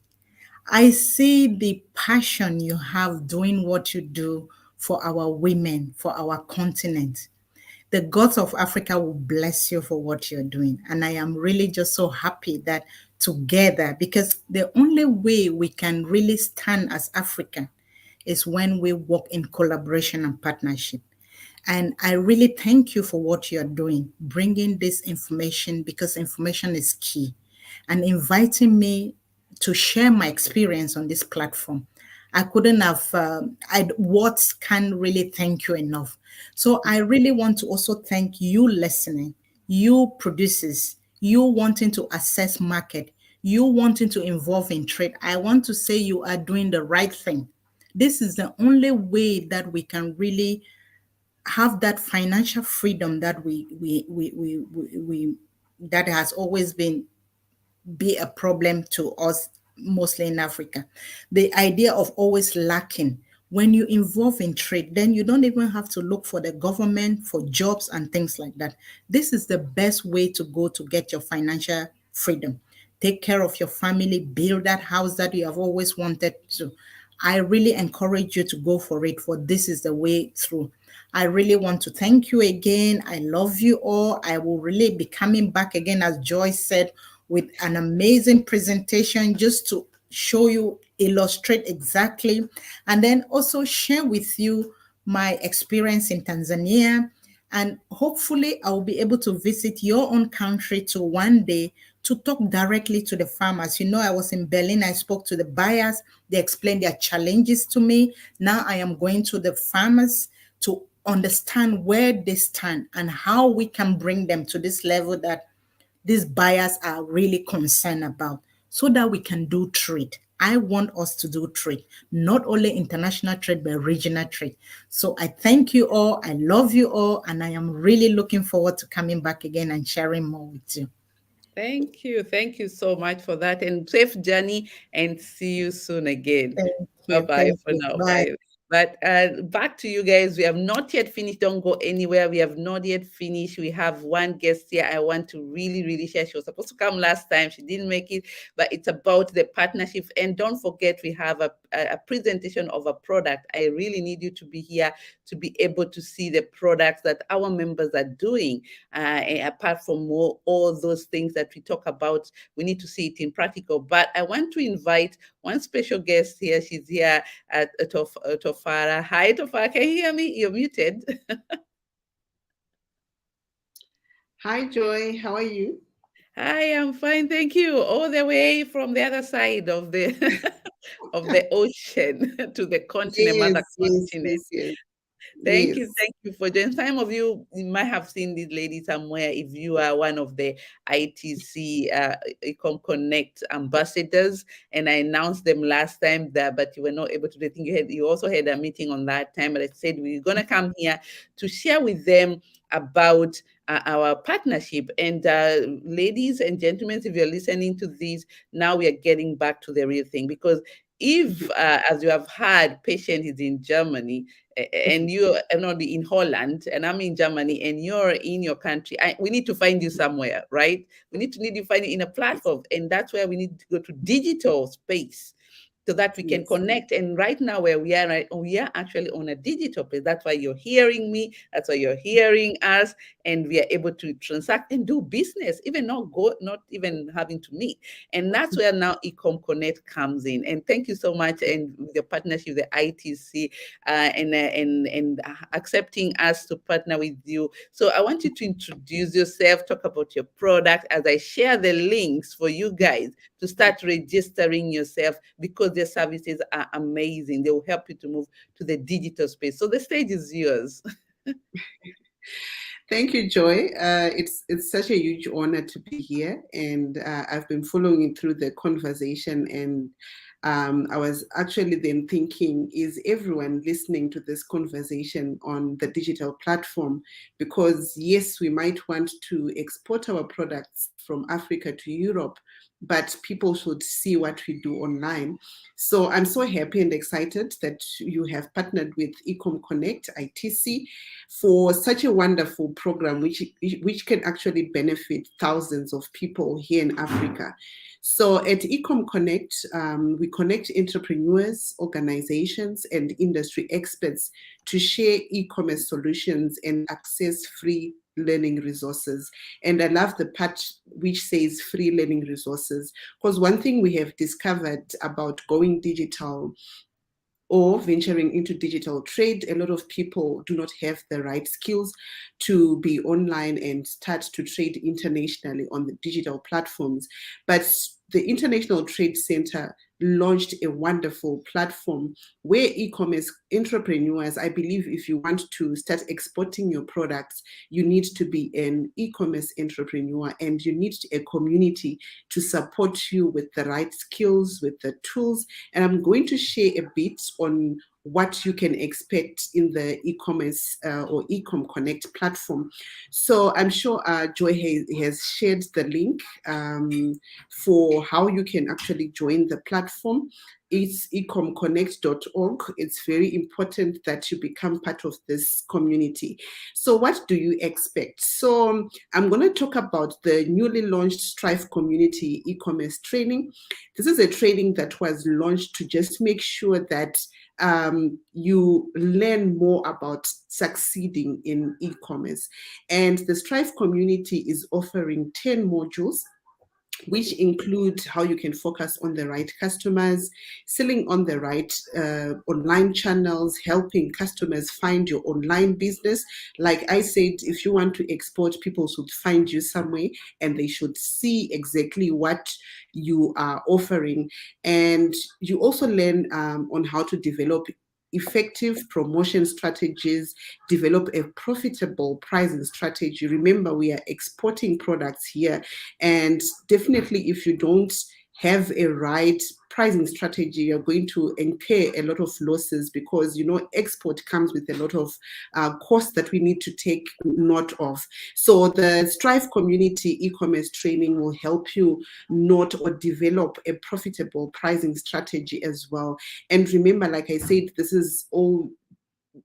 I see the passion you have doing what you do for our women, for our continent. The gods of Africa will bless you for what you're doing. And I am really just so happy that together, because the only way we can really stand as African is when we work in collaboration and partnership. And I really thank you for what you're doing, bringing this information because information is key, and inviting me to share my experience on this platform. I couldn't have, words can't really thank you enough. So I really want to also thank you listening, you producers, you wanting to assess market, you wanting to involve in trade. I want to say you are doing the right thing. This is the only way that we can really have that financial freedom that we that has always been be a problem to us, mostly in Africa. The idea of always lacking. When you involve in trade, then you don't even have to look for the government for jobs and things like that. This is the best way to go to get your financial freedom. Take care of your family, build that house that you have always wanted to. I really encourage you to go for it, for this is the way through. I really want to thank you again. I love you all. I will really be coming back again, as Joyce said, with an amazing presentation just to show you, illustrate exactly, and then also share with you my experience in Tanzania. And hopefully, I will be able to visit your own country to one day to talk directly to the farmers. You know, I was in Berlin, I spoke to the buyers, they explained their challenges to me. Now I am going to the farmers to understand where they stand and how we can bring them to this level that these buyers are really concerned about, so that we can do trade. I want us to do trade, not only international trade, but regional trade. So I thank you all. I love you all. And I am really looking forward to coming back again and sharing more with you. Thank you. Thank you so much for that. And safe journey, and see you soon again. Thank Bye you. bye Thank for you. now. Bye. Bye. But back to you guys. We have not yet finished. Don't go anywhere. We have not yet finished. We have one guest here I want to really, really share. She was supposed to come last time. She didn't make it, but it's about the partnership. And don't forget, we have a presentation of a product. I really need you to be here to be able to see the products that our members are doing. Apart from all those things that we talk about, we need to see it in practical. But I want to invite one special guest here. She's here at Tofara. Hi, Tofara. Can you hear me? You're muted. Hi, Joy. How are you? Hi, I'm fine, thank you. All the way from the other side of the of the ocean to the continent, mother Yes, yes, continent. yes, yes, Thank yes. you for joining. Some of you, you might have seen this lady somewhere if you are one of the ITC Ecom Connect ambassadors. And I announced them last time that, but you were not able to. I think you also had a meeting on that time. But I said we're gonna come here to share with them about our partnership. And ladies and gentlemen, if you're listening to this, now we are getting back to the real thing, because if, as you have heard, patient is in Germany, and you are not in Holland, and I'm in Germany, and you're in your country, we need to find you somewhere, right? We need to find you in a platform, and that's where we need to go to digital space so that we can Yes. connect. And right now, where we are, right, we are actually on a digital place. That's why you're hearing me. That's why you're hearing us, and we are able to transact and do business, even not even having to meet. And that's where now Ecom Connect comes in. And thank you so much, and with the partnership, the ITC, and accepting us to partner with you. So I want you to introduce yourself, talk about your product, as I share the links for you guys to start registering yourself, because their services are amazing. They will help you to move to the digital space. So the stage is yours. Thank you, Joy. It's such a huge honor to be here, and I've been following through the conversation, and I was actually then thinking, is everyone listening to this conversation on the digital platform? Because yes, we might want to export our products from Africa to Europe, but people should see what we do online. So I'm so happy and excited that you have partnered with Ecom Connect, ITC, for such a wonderful program, which can actually benefit thousands of people here in Africa. So at Ecom Connect, we connect entrepreneurs, organizations, and industry experts to share e-commerce solutions and access free learning resources. And I love the part which says free learning resources, because one thing we have discovered about going digital or venturing into digital trade, a lot of people do not have the right skills to be online and start to trade internationally on the digital platforms. But the International Trade Center launched a wonderful platform where e-commerce entrepreneurs, I believe if you want to start exporting your products, you need to be an e-commerce entrepreneur, and you need a community to support you with the right skills, with the tools. And I'm going to share a bit on what you can expect in the e-commerce or Ecom Connect platform. So I'm sure Joy has shared the link for how you can actually join the platform. It's ecomconnect.org. It's very important that you become part of this community. So what do you expect? So I'm going to talk about the newly launched Strive Community e-commerce training. This is a training that was launched to just make sure that you learn more about succeeding in e-commerce. And the Strive community is offering 10 modules, which include how you can focus on the right customers, selling on the right online channels, helping customers find your online business. Like I said, if you want to export, people should find you somewhere and they should see exactly what you are offering. And you also learn on how to develop effective promotion strategies, develop a profitable pricing strategy. Remember, we are exporting products here, and definitely if you don't have a right pricing strategy, you're going to incur a lot of losses, because export comes with a lot of costs that we need to take note of. So the Strive Community e-commerce training will help you note or develop a profitable pricing strategy as well. And remember, like I said, this is all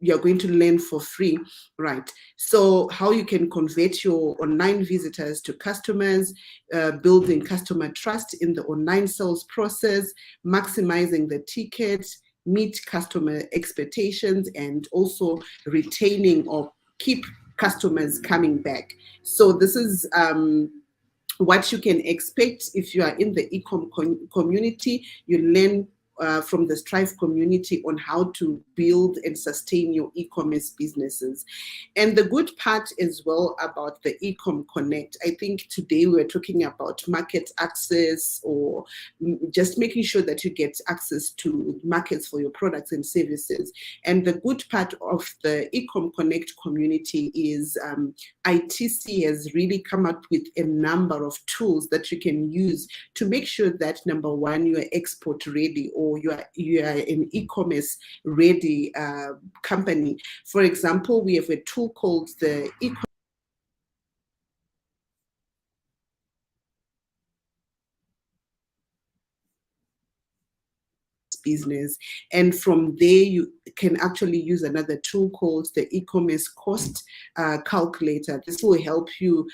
you're going to learn for free, right? So how you can convert your online visitors to customers, building customer trust in the online sales process, maximizing the ticket, meet customer expectations, and also retaining or keep customers coming back. So this is what you can expect if you are in the e-com community. You learn from the Strive community on how to build and sustain your e-commerce businesses. And the good part as well about the Ecom Connect, I think today we're talking about market access, or just making sure that you get access to markets for your products and services. And the good part of the Ecom Connect community is ITC has really come up with a number of tools that you can use to make sure that, number one, you are export ready, or you are an e-commerce ready company. For example, we have a tool called the business, and from there you can actually use another tool called the e-commerce cost calculator. This will help you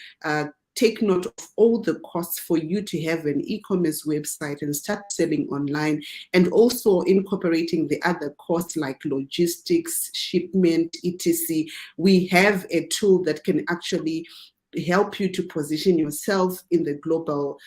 take note of all the costs for you to have an e-commerce website and start selling online, and also incorporating the other costs like logistics, shipment, etc. We have a tool that can actually help you to position yourself in the global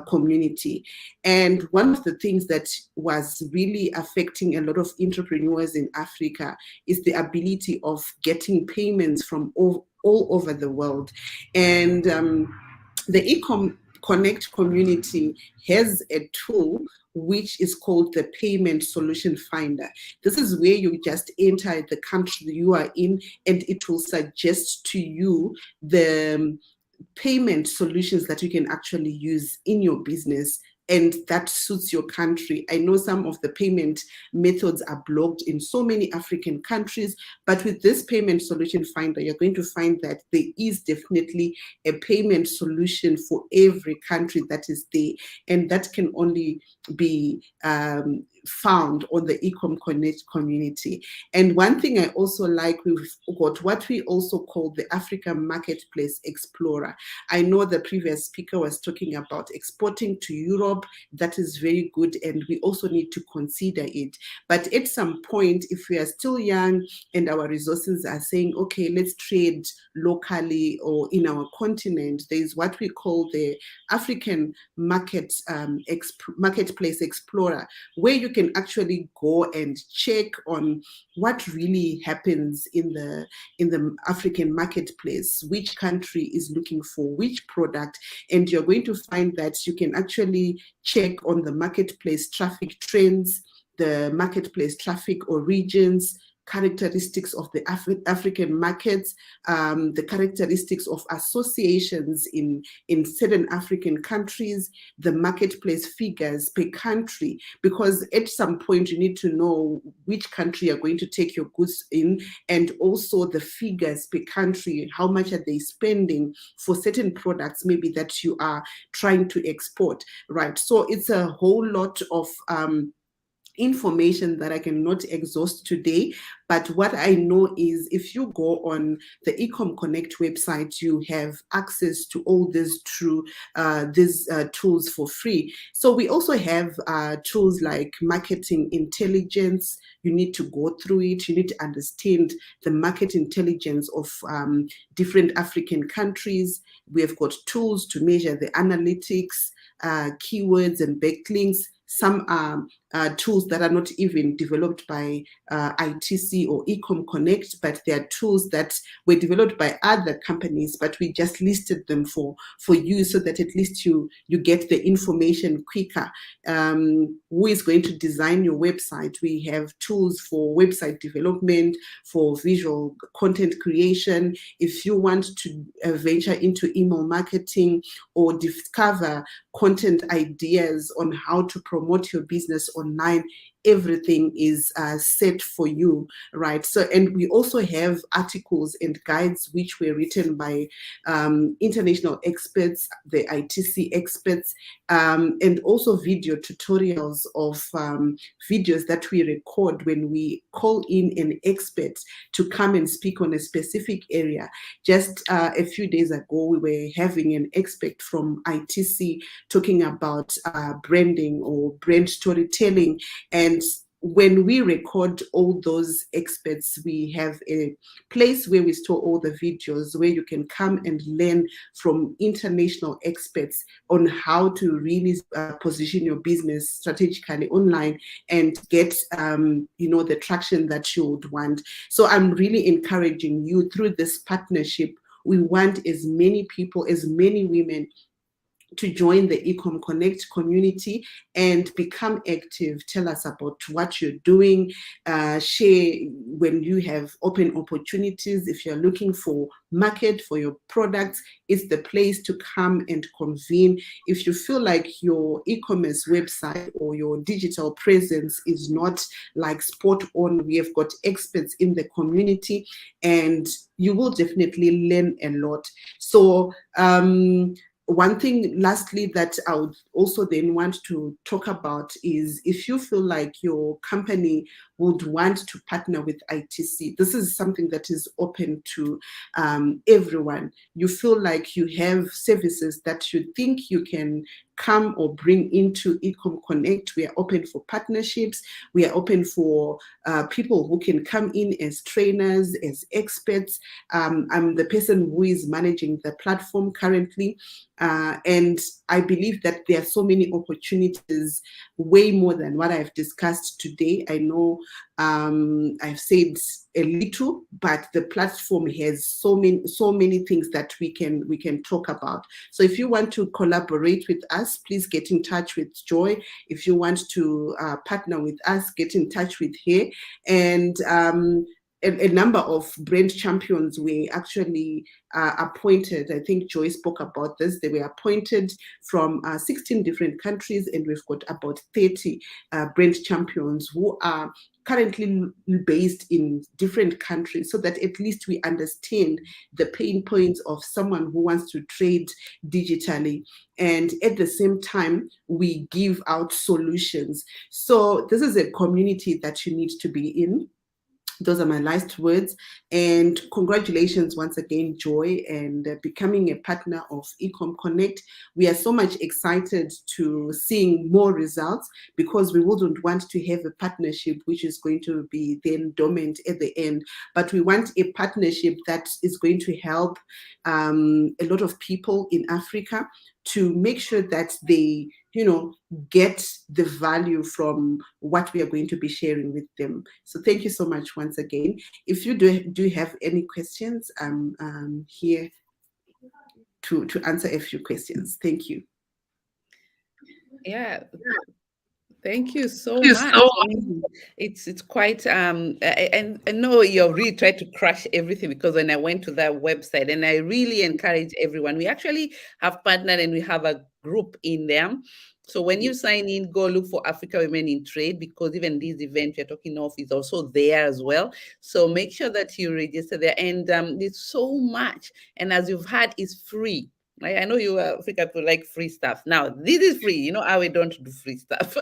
community. And one of the things that was really affecting a lot of entrepreneurs in Africa is the ability of getting payments from all over the world. And the Ecom Connect community has a tool which is called the Payment Solution Finder. This is where you just enter the country you are in, and it will suggest to you the payment solutions that you can actually use in your business, and that suits your country. I know some of the payment methods are blocked in so many African countries, but with this payment solution finder, you're going to find that there is definitely a payment solution for every country that is there, and that can only be found on the Ecom Connect community. And one thing I also like, we've got what we also call the African Marketplace Explorer. I know the previous speaker was talking about exporting to Europe. That is very good, and we also need to consider it. But at some point, if we are still young and our resources are saying, okay, let's trade locally or in our continent, there is what we call the African Marketplace Explorer, where you can actually go and check on what really happens in the African marketplace, which country is looking for which product, and you're going to find that you can actually check on the marketplace traffic trends, the marketplace traffic origins, characteristics of the African markets, the characteristics of associations in certain African countries, the marketplace figures per country, because at some point you need to know which country you're going to take your goods in, and also the figures per country, how much are they spending for certain products maybe that you are trying to export, right? So it's a whole lot of information that I cannot exhaust today. But what I know is if you go on the Ecom Connect website, you have access to all these tools for free. So we also have tools like marketing intelligence. You need to go through it. You need to understand the market intelligence of different African countries. We have got tools to measure the analytics, keywords and backlinks. Some are tools that are not even developed by ITC or Ecom Connect, but they are tools that were developed by other companies, but we just listed them for you so that at least you get the information quicker. Who is going to design your website? We have tools for website development, for visual content creation. If you want to venture into email marketing or discover content ideas on how to promote your business online, everything is set for you, right? So, and we also have articles and guides which were written by international experts, the ITC experts, and also video tutorials of videos that we record when we call in an expert to come and speak on a specific area. Just a few days ago, we were having an expert from ITC talking about branding or brand storytelling. And when we record all those experts, we have a place where we store all the videos where you can come and learn from international experts on how to really position your business strategically online and get the traction that you would want. So I'm really encouraging you through this partnership. We want as many people, as many women to join the Ecom Connect community and become active. Tell us about what you're doing. Share when you have open opportunities. If you're looking for market for your products, it's the place to come and convene. If you feel like your e-commerce website or your digital presence is not like spot on, we have got experts in the community and you will definitely learn a lot. So one thing lastly that I would also then want to talk about is if you feel like your company would want to partner with ITC, this is something that is open to everyone. You feel like you have services that you think you can come or bring into Ecom Connect. We are open for partnerships. We are open for people who can come in as trainers, as experts. I'm the person who is managing the platform currently. And I believe that there are so many opportunities, way more than what I've discussed today. I know I've said a little, but the platform has so many things that we can talk about. So if you want to collaborate with us, please get in touch with Joy. If you want to partner with us, get in touch with her. And a number of brand champions were actually appointed. I think Joy spoke about this. They were appointed from 16 different countries, and we've got about 30 brand champions who are currently based in different countries, so that at least we understand the pain points of someone who wants to trade digitally. And at the same time, we give out solutions. So this is a community that you need to be in. Those are my last words. And congratulations once again, Joy, and becoming a partner of Ecom Connect. We are so much excited to seeing more results, because we wouldn't want to have a partnership which is going to be then dormant at the end. But we want a partnership that is going to help a lot of people in Africa to make sure that they, get the value from what we are going to be sharing with them. So thank you so much once again. If you do have any questions, I'm here to answer a few questions. Thank you. Yeah. Thank you so much. I mean, it's quite and I know you've really tried to crush everything, because when I went to that website, and I really encourage everyone. We actually have partnered and we have a group in there. So when you sign in, go look for Africa Women in Trade, because even this event we're talking of is also there as well. So make sure that you register there, and there's so much. And as you've heard, it's free. I know you Africa people like free stuff. Now this is free. You know how we don't do free stuff.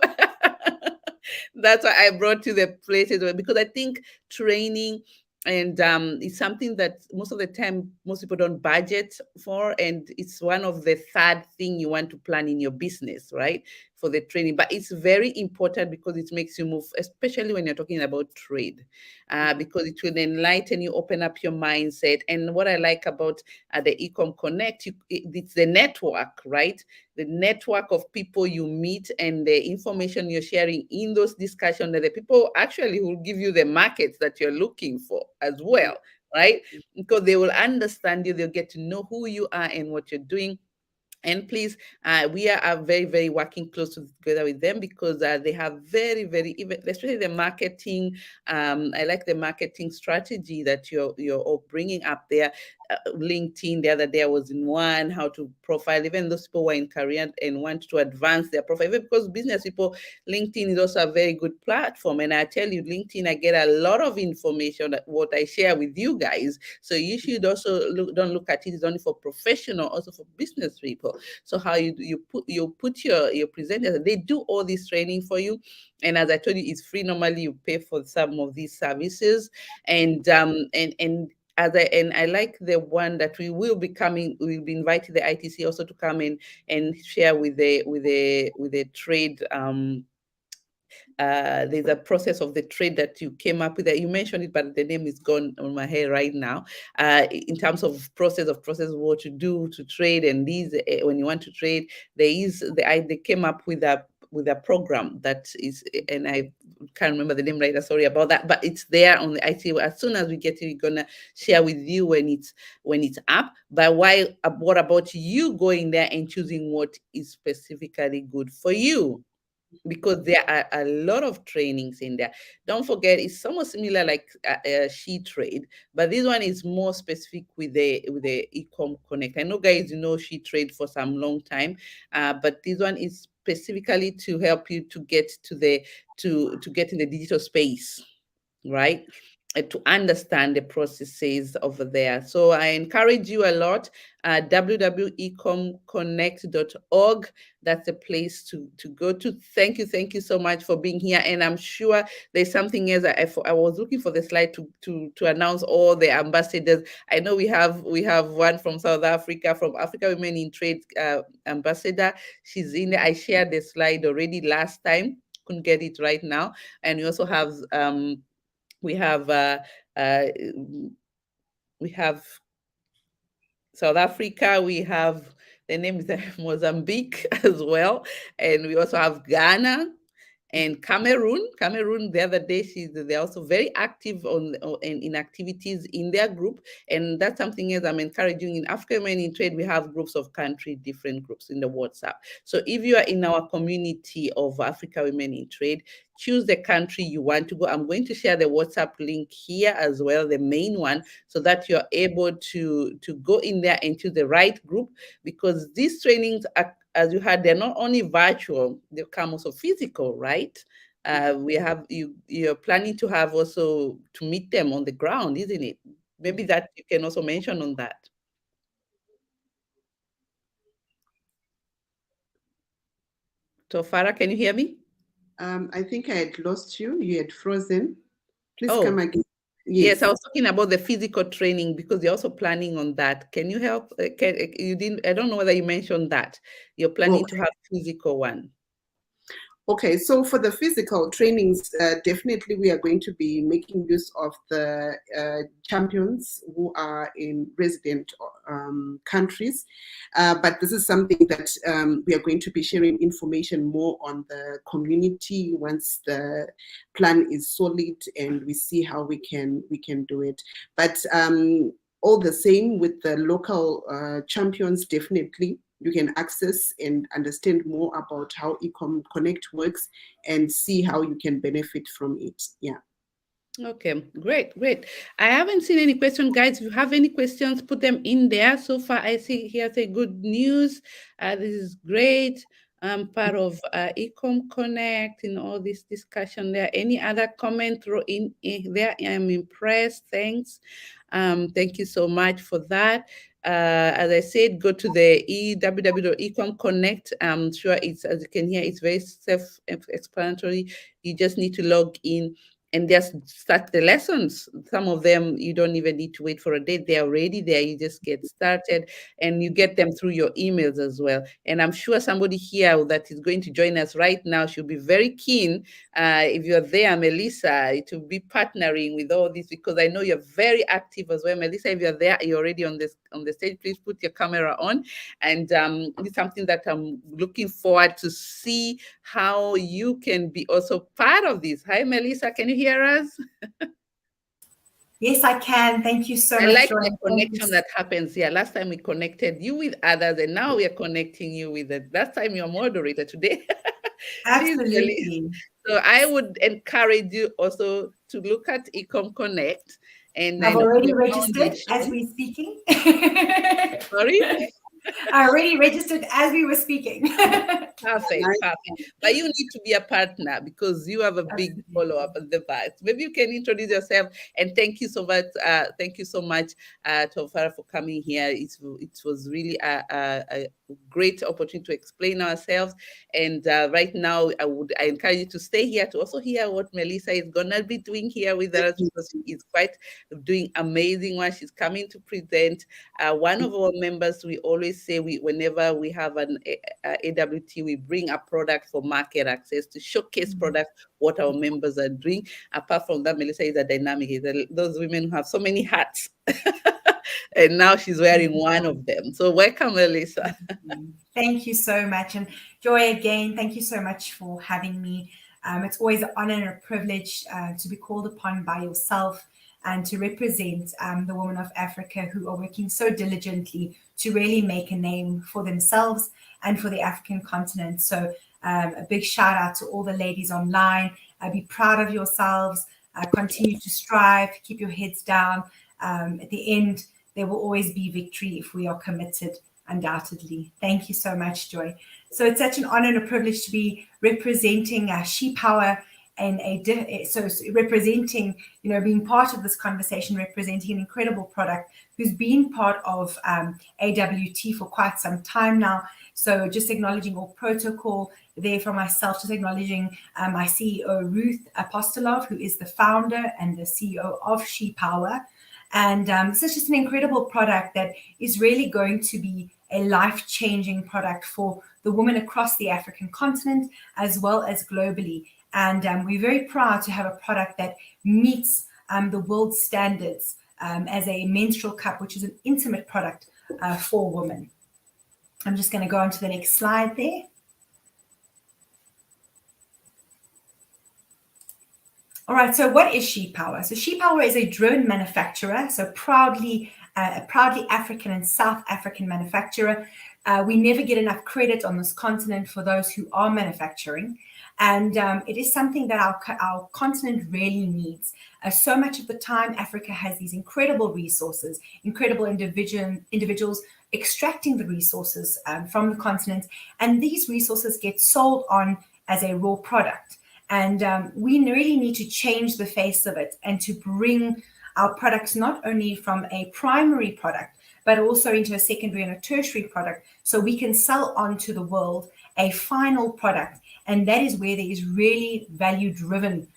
That's why I brought you the places because I think training and it's something that most of the time most people don't budget for, and it's one of the third thing you want to plan in your business, right? For the training, but it's very important because it makes you move, especially when you're talking about trade, because it will enlighten you, open up your mindset. And what I like about the Ecom Connect, it's the network, right? The network of people you meet and the information you're sharing in those discussions, that the people actually will give you the markets that you're looking for as well, right? Because they will understand you, they'll get to know who you are and what you're doing. And please, we are very, very working close together with them, because they have very, very, even especially the marketing. I like the marketing strategy that you're all bringing up there. LinkedIn, the other day I was in one, how to profile even those people who are in career and want to advance their profile. Even because business people, LinkedIn is also a very good platform. And I tell you, LinkedIn, I get a lot of information that what I share with you guys. So you should also don't look at it as only for professional, also for business people. So how you put your presenters, they do all this training for you. And as I told you, it's free. Normally you pay for some of these services. And I like the one that we will be coming. We'll be inviting the ITC also to come in and share with the trade. There's a process of the trade that you came up with. You mentioned it, but the name is gone on my head right now. In terms of process what to do to trade, and these when you want to trade, they came up with a program that is, and I can't remember the name right now, sorry about that, but it's there on the IT. As soon as we get it, we're gonna share with you when it's up. But what about you going there and choosing what is specifically good for you? Because there are a lot of trainings in there. Don't forget, it's somewhat similar like She Trade, but this one is more specific with the Ecom Connect. I know, guys, She Trade for some long time, but this one is specifically to help you to get to get in the digital space, right? To understand the processes over there. So I encourage you a lot. www.ecomconnect.org. That's the place to go to. Thank you so much for being here. And I'm sure there's something else. I was looking for the slide to announce all the ambassadors. I know we have one from South Africa, from Africa Women in Trade ambassador. She's in there. I shared the slide already last time. Couldn't get it right now. And we also have we have South Africa, we have the name is Mozambique as well, and we also have Ghana and Cameroon. Cameroon, the other day, they're also very active in activities in their group, and that's something else I'm encouraging. In Africa Women in Trade, we have groups of country, different groups in the WhatsApp. So if you are in our community of Africa Women in Trade, choose the country you want to go. I'm going to share the WhatsApp link here as well, the main one, so that you're able to go in there and choose the right group, because these trainings are, as you heard, they're not only virtual, they come also physical, right? You're planning to have also to meet them on the ground, isn't it? Maybe that you can also mention on that. So Farah, can you hear me? I think I had lost you. You had frozen. Please come again. Yes, I was talking about the physical training, because you're also planning on that. Can you help? You didn't? I don't know whether you mentioned that you're planning to have physical one. Okay, so for the physical trainings, definitely we are going to be making use of the champions who are in resident countries. But this is something that we are going to be sharing information more on the community once the plan is solid and we see how we can do it. But all the same, with the local champions, definitely you can access and understand more about how Ecom Connect works and see how you can benefit from it. Yeah. Okay, great. I haven't seen any questions, guys. If you have any questions, put them in there. So far, I see here say good news. This is great. I'm part of Ecom Connect in all this discussion there. Any other comment throw in there? I'm impressed. Thanks. Thank you so much for that. As I said, go to the www.ecom connect. I'm sure it's, as you can hear, it's very self-explanatory. You just need to log in and just start the lessons. Some of them, you don't even need to wait for a date. They're already there. You just get started and you get them through your emails as well. And I'm sure somebody here that is going to join us right now should be very keen, if you're there, Melissa, to be partnering with all this, because I know you're very active as well. Melissa, if you're there, you're already on the stage, please put your camera on. And it's something that I'm looking forward to see how you can be also part of this. Hi, Melissa, can you hear us? Yes, I can. Thank you so much. I like the connection that happens here. Last time we connected you with others, and now we are connecting you with it. Last time you're moderator, today. Absolutely. So I would encourage you also to look at Ecom Connect. And I've already registered as we're speaking. Sorry? I already registered as we were speaking. Perfect. But you need to be a partner because you have a big follow-up at the back. Maybe you can introduce yourself, and thank you so much. Thank you so much, Tofara, for coming here. It was really a great opportunity to explain ourselves. And right now, I encourage you to stay here to also hear what Melissa is gonna be doing here with us, because she is quite doing amazing work. She's coming to present. One of our members, we always say, whenever we have an AWT, we bring a product for market access to showcase products, what our members are doing. Apart from that, Melissa is a dynamic. Those women who have so many hats. And now she's wearing one of them. So welcome, Melissa. Thank you so much. And Joy, again, thank you so much for having me. It's always an honor and a privilege to be called upon by yourself and to represent the women of Africa who are working so diligently to really make a name for themselves and for the African continent. So a big shout out to all the ladies online. Be proud of yourselves. Continue to strive. Keep your heads down. At the end, there will always be victory if we are committed, undoubtedly. Thank you so much, Joy. So it's such an honor and a privilege to be representing She Power and representing, being part of this conversation, representing an incredible product who's been part of AWT for quite some time now. So just acknowledging all protocol there for myself, just acknowledging my CEO, Ruth Apostolov, who is the founder and the CEO of She Power. And this is just an incredible product that is really going to be a life-changing product for the women across the African continent, as well as globally. And we're very proud to have a product that meets the world standards as a menstrual cup, which is an intimate product for women. I'm just going to go on to the next slide there. All right, so what is She Power? So She Power is a drone manufacturer, so proudly African and South African manufacturer. We never get enough credit on this continent for those who are manufacturing. And it is something that our continent really needs. So much of the time, Africa has these incredible resources, incredible individuals extracting the resources from the continent. And these resources get sold on as a raw product. And we really need to change the face of it and to bring our products not only from a primary product, but also into a secondary and a tertiary product, so we can sell on to the world a final product. And that is where there is really value driven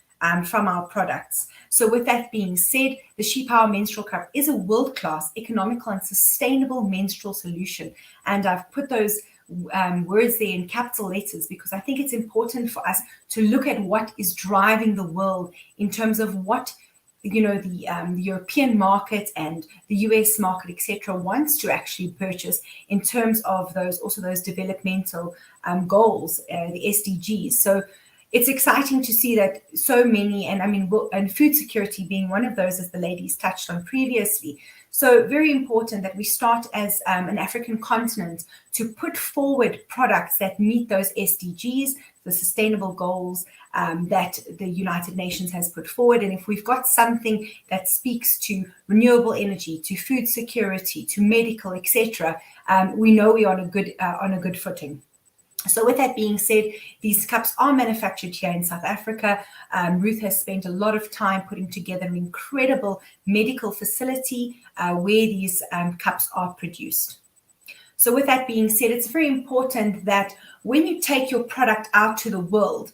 from our products. So with that being said, the She Power Menstrual Cup is a world-class, economical and sustainable menstrual solution. And I've put those words there in capital letters because I think it's important for us to look at what is driving the world in terms of what the European market and the US market, etc., wants to actually purchase in terms of those developmental goals, the SDGs. So it's exciting to see that so many, and food security being one of those, as the ladies touched on previously. So very important that we start as an African continent to put forward products that meet those SDGs, the sustainable goals that the United Nations has put forward. And if we've got something that speaks to renewable energy, to food security, to medical, etc., we know we are on a good footing. So with that being said, these cups are manufactured here in South Africa. Ruth has spent a lot of time putting together an incredible medical facility where these cups are produced. So with that being said, it's very important that when you take your product out to the world,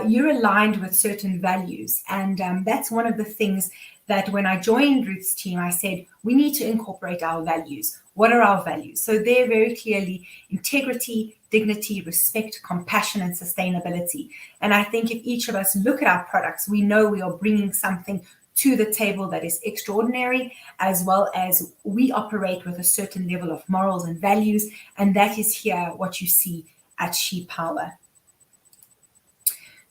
you're aligned with certain values. And that's one of the things that when I joined Ruth's team, I said, we need to incorporate our values. What are our values? So they're very clearly integrity, dignity, respect, compassion, and sustainability. And I think if each of us look at our products, we know we are bringing something to the table that is extraordinary, as well as we operate with a certain level of morals and values. And that is here what you see at She Power.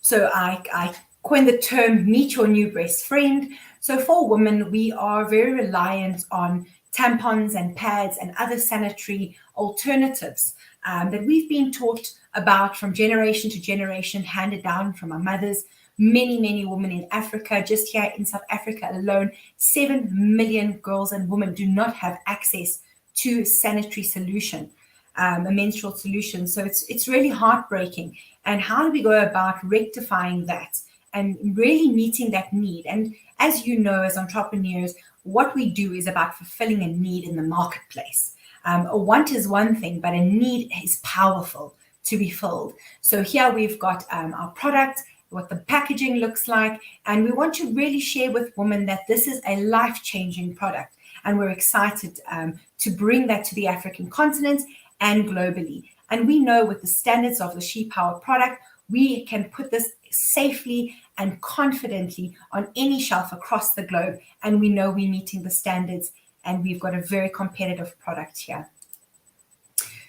So I coined the term meet your new best friend. So for women, we are very reliant on tampons and pads and other sanitary alternatives that we've been taught about from generation to generation, handed down from our mothers. Many women in Africa, just here in South Africa alone, 7 million girls and women do not have access to sanitary solution, a menstrual solution. So it's really heartbreaking. And how do we go about rectifying that and really meeting that need? And as you know, as entrepreneurs, what we do is about fulfilling a need in the marketplace. A want is one thing, but a need is powerful to be filled. So here we've got our product, what the packaging looks like, and we want to really share with women that this is a life-changing product. And we're excited to bring that to the African continent and globally. And we know with the standards of the She Power product, we can put this safely and confidently on any shelf across the globe. And we know we're meeting the standards, and we've got a very competitive product here.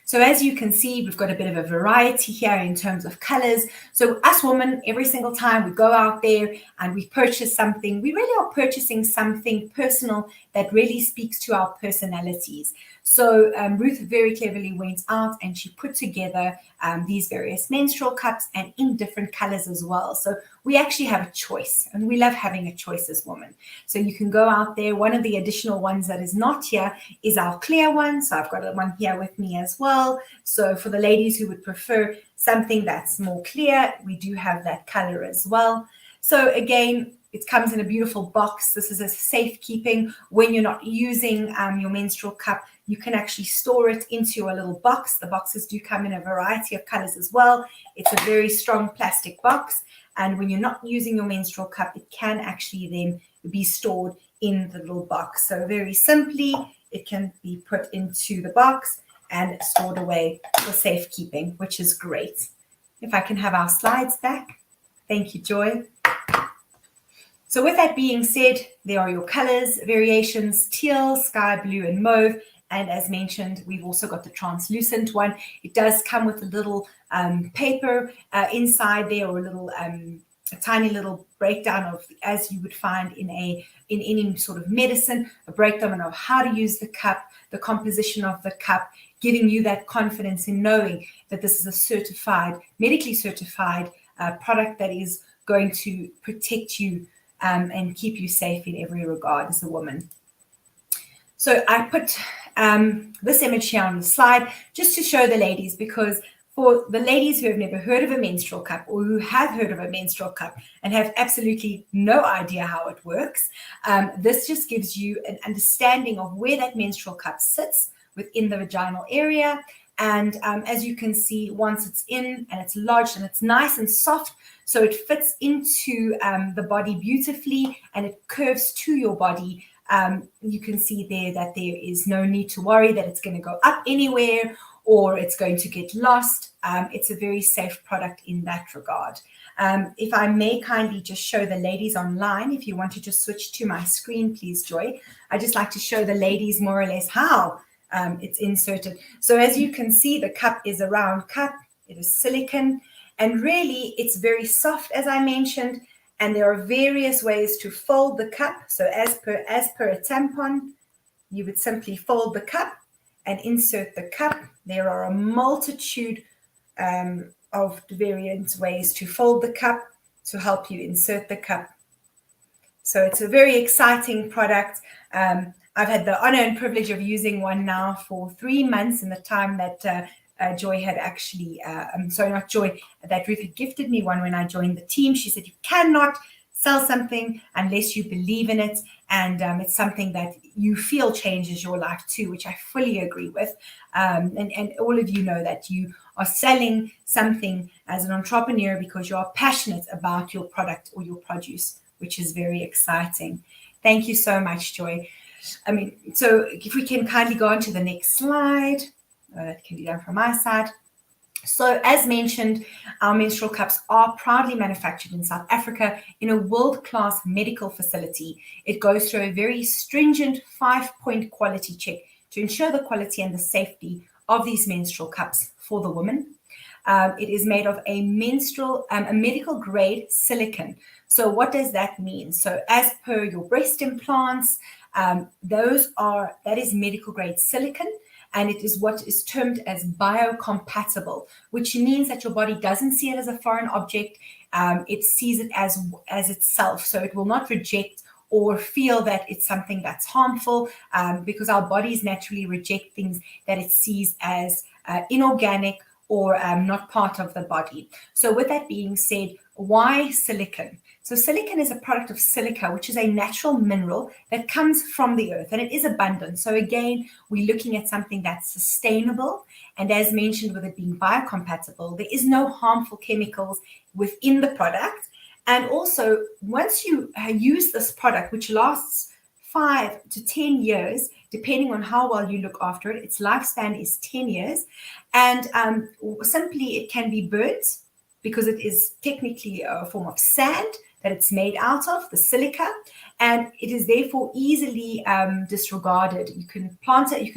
So as you can see, we've got a bit of a variety here in terms of colors. So us women, every single time we go out there and we purchase something, we really are purchasing something personal that really speaks to our personalities. So Ruth very cleverly went out and she put together these various menstrual cups, and in different colors as well. So we actually have a choice, and we love having a choice as women. So you can go out there. One of the additional ones that is not here is our clear one. So I've got one here with me as well. So for the ladies who would prefer something that's more clear, we do have that color as well. So again, it comes in a beautiful box. This is a safekeeping. When you're not using your menstrual cup, you can actually store it into your little box. The boxes do come in a variety of colors as well. It's a very strong plastic box. And when you're not using your menstrual cup, it can actually then be stored in the little box. So very simply, it can be put into the box and stored away for safekeeping, which is great. If I can have our slides back. Thank you, Joy. So with that being said, there are your colors, variations, teal, sky blue, and mauve. And as mentioned, we've also got the translucent one. It does come with a little paper inside there, or a little a tiny little breakdown of, as you would find in any sort of medicine, a breakdown of how to use the cup, the composition of the cup, giving you that confidence in knowing that this is a certified, medically certified product that is going to protect you and keep you safe in every regard as a woman. So I put this image here on the slide just to show the ladies, because for the ladies who have never heard of a menstrual cup, or who have heard of a menstrual cup and have absolutely no idea how it works, this just gives you an understanding of where that menstrual cup sits within the vaginal area. And as you can see, once it's in and it's lodged and it's nice and soft, so it fits into the body beautifully and it curves to your body. You can see there that there is no need to worry that it's going to go up anywhere, or it's going to get lost. It's a very safe product in that regard. If I may kindly just show the ladies online, if you want to just switch to my screen, please, Joy. I just like to show the ladies more or less how it's inserted. So as you can see, the cup is a round cup. It is silicone, and really it's very soft, as I mentioned, and there are various ways to fold the cup. So as per a tampon, you would simply fold the cup and insert the cup. There are a multitude of variant ways to fold the cup to help you insert the cup. So it's a very exciting product. I've had the honor and privilege of using one now for 3 months in the time that Joy had actually, sorry, not Joy, that Ruth had gifted me one when I joined the team. She said, you cannot sell something unless you believe in it. And it's something that you feel changes your life too, which I fully agree with. And all of you know that you are selling something as an entrepreneur because you are passionate about your product or your produce, which is very exciting. Thank you so much, Joy. So if we can kindly go on to the next slide. That can be done from my side. So as mentioned, our menstrual cups are proudly manufactured in South Africa in a world-class medical facility. It goes through a very stringent 5-point quality check to ensure the quality and the safety of these menstrual cups for the woman. It is made of a medical grade silicone. So what does that mean? So as per your breast implants, that is medical grade silicone. And it is what is termed as biocompatible, which means that your body doesn't see it as a foreign object. It sees it as itself. So it will not reject or feel that it's something that's harmful, because our bodies naturally reject things that it sees as inorganic or not part of the body. So with that being said, why silicone? So silicone is a product of silica, which is a natural mineral that comes from the earth, and it is abundant. So again, we're looking at something that's sustainable. And as mentioned, with it being biocompatible, there is no harmful chemicals within the product. And also, once you use this product, which lasts 5 to 10 years, depending on how well you look after it, its lifespan is 10 years. And simply it can be burnt because it is technically a form of sand that it's made out of, the silica, and it is therefore easily disregarded. You can plant it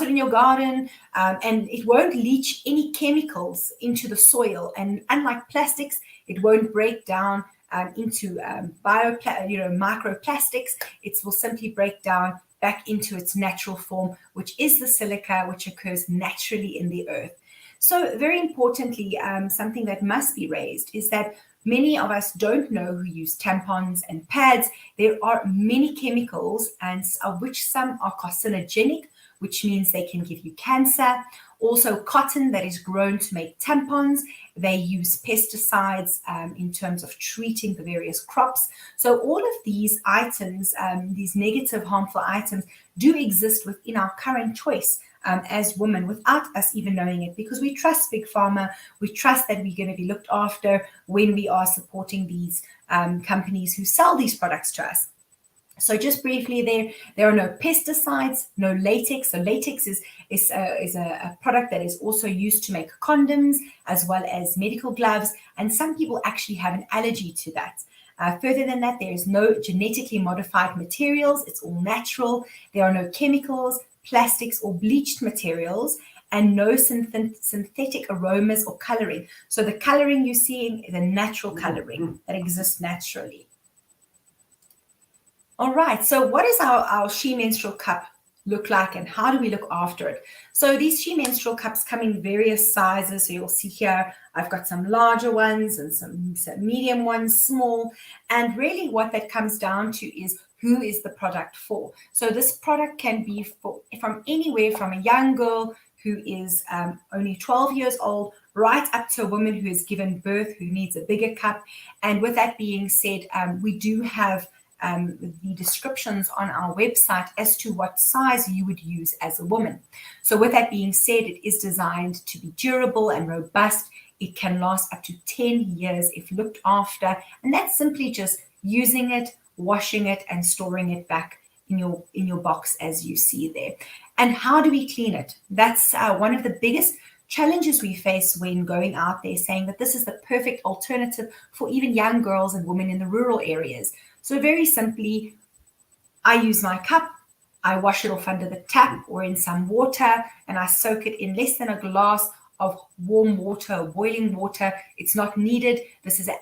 in your garden, and it won't leach any chemicals into the soil. And unlike plastics, it won't break down into microplastics. It will simply break down back into its natural form, which is the silica, which occurs naturally in the earth. So very importantly, something that must be raised is that many of us don't know who use tampons and pads. There are many chemicals, and of which some are carcinogenic, which means they can give you cancer. Also, cotton that is grown to make tampons. They use pesticides in terms of treating the various crops. So all of these items, these negative, harmful items, do exist within our current choice as women without us even knowing it, because we trust Big Pharma. We trust that we're going to be looked after when we are supporting these companies who sell these products to us. So just briefly, there are no pesticides, no latex. So latex is a product that is also used to make condoms as well as medical gloves, and some people actually have an allergy to that. Further than that, there is no genetically modified materials. It's all natural. There are no chemicals, plastics, or bleached materials, and no synthetic aromas or coloring. So the coloring you're seeing is a natural coloring that exists naturally. All right, so what does our She Menstrual Cup look like, and how do we look after it? So these She Menstrual Cups come in various sizes. So you'll see here, I've got some larger ones and some medium ones, small. And really what that comes down to is who is the product for. So this product can be from anywhere from a young girl who is only 12 years old, right up to a woman who has given birth, who needs a bigger cup. And with that being said, we do have the descriptions on our website as to what size you would use as a woman. So with that being said, it is designed to be durable and robust. It can last up to 10 years if looked after. And that's simply just using it, washing it, and storing it back in your box as you see there. And how do we clean it? That's one of the biggest challenges we face when going out there, saying that this is the perfect alternative for even young girls and women in the rural areas. So very simply, I use my cup, I wash it off under the tap or in some water, and I soak it in less than a glass of warm water, boiling water. It's not needed. This is an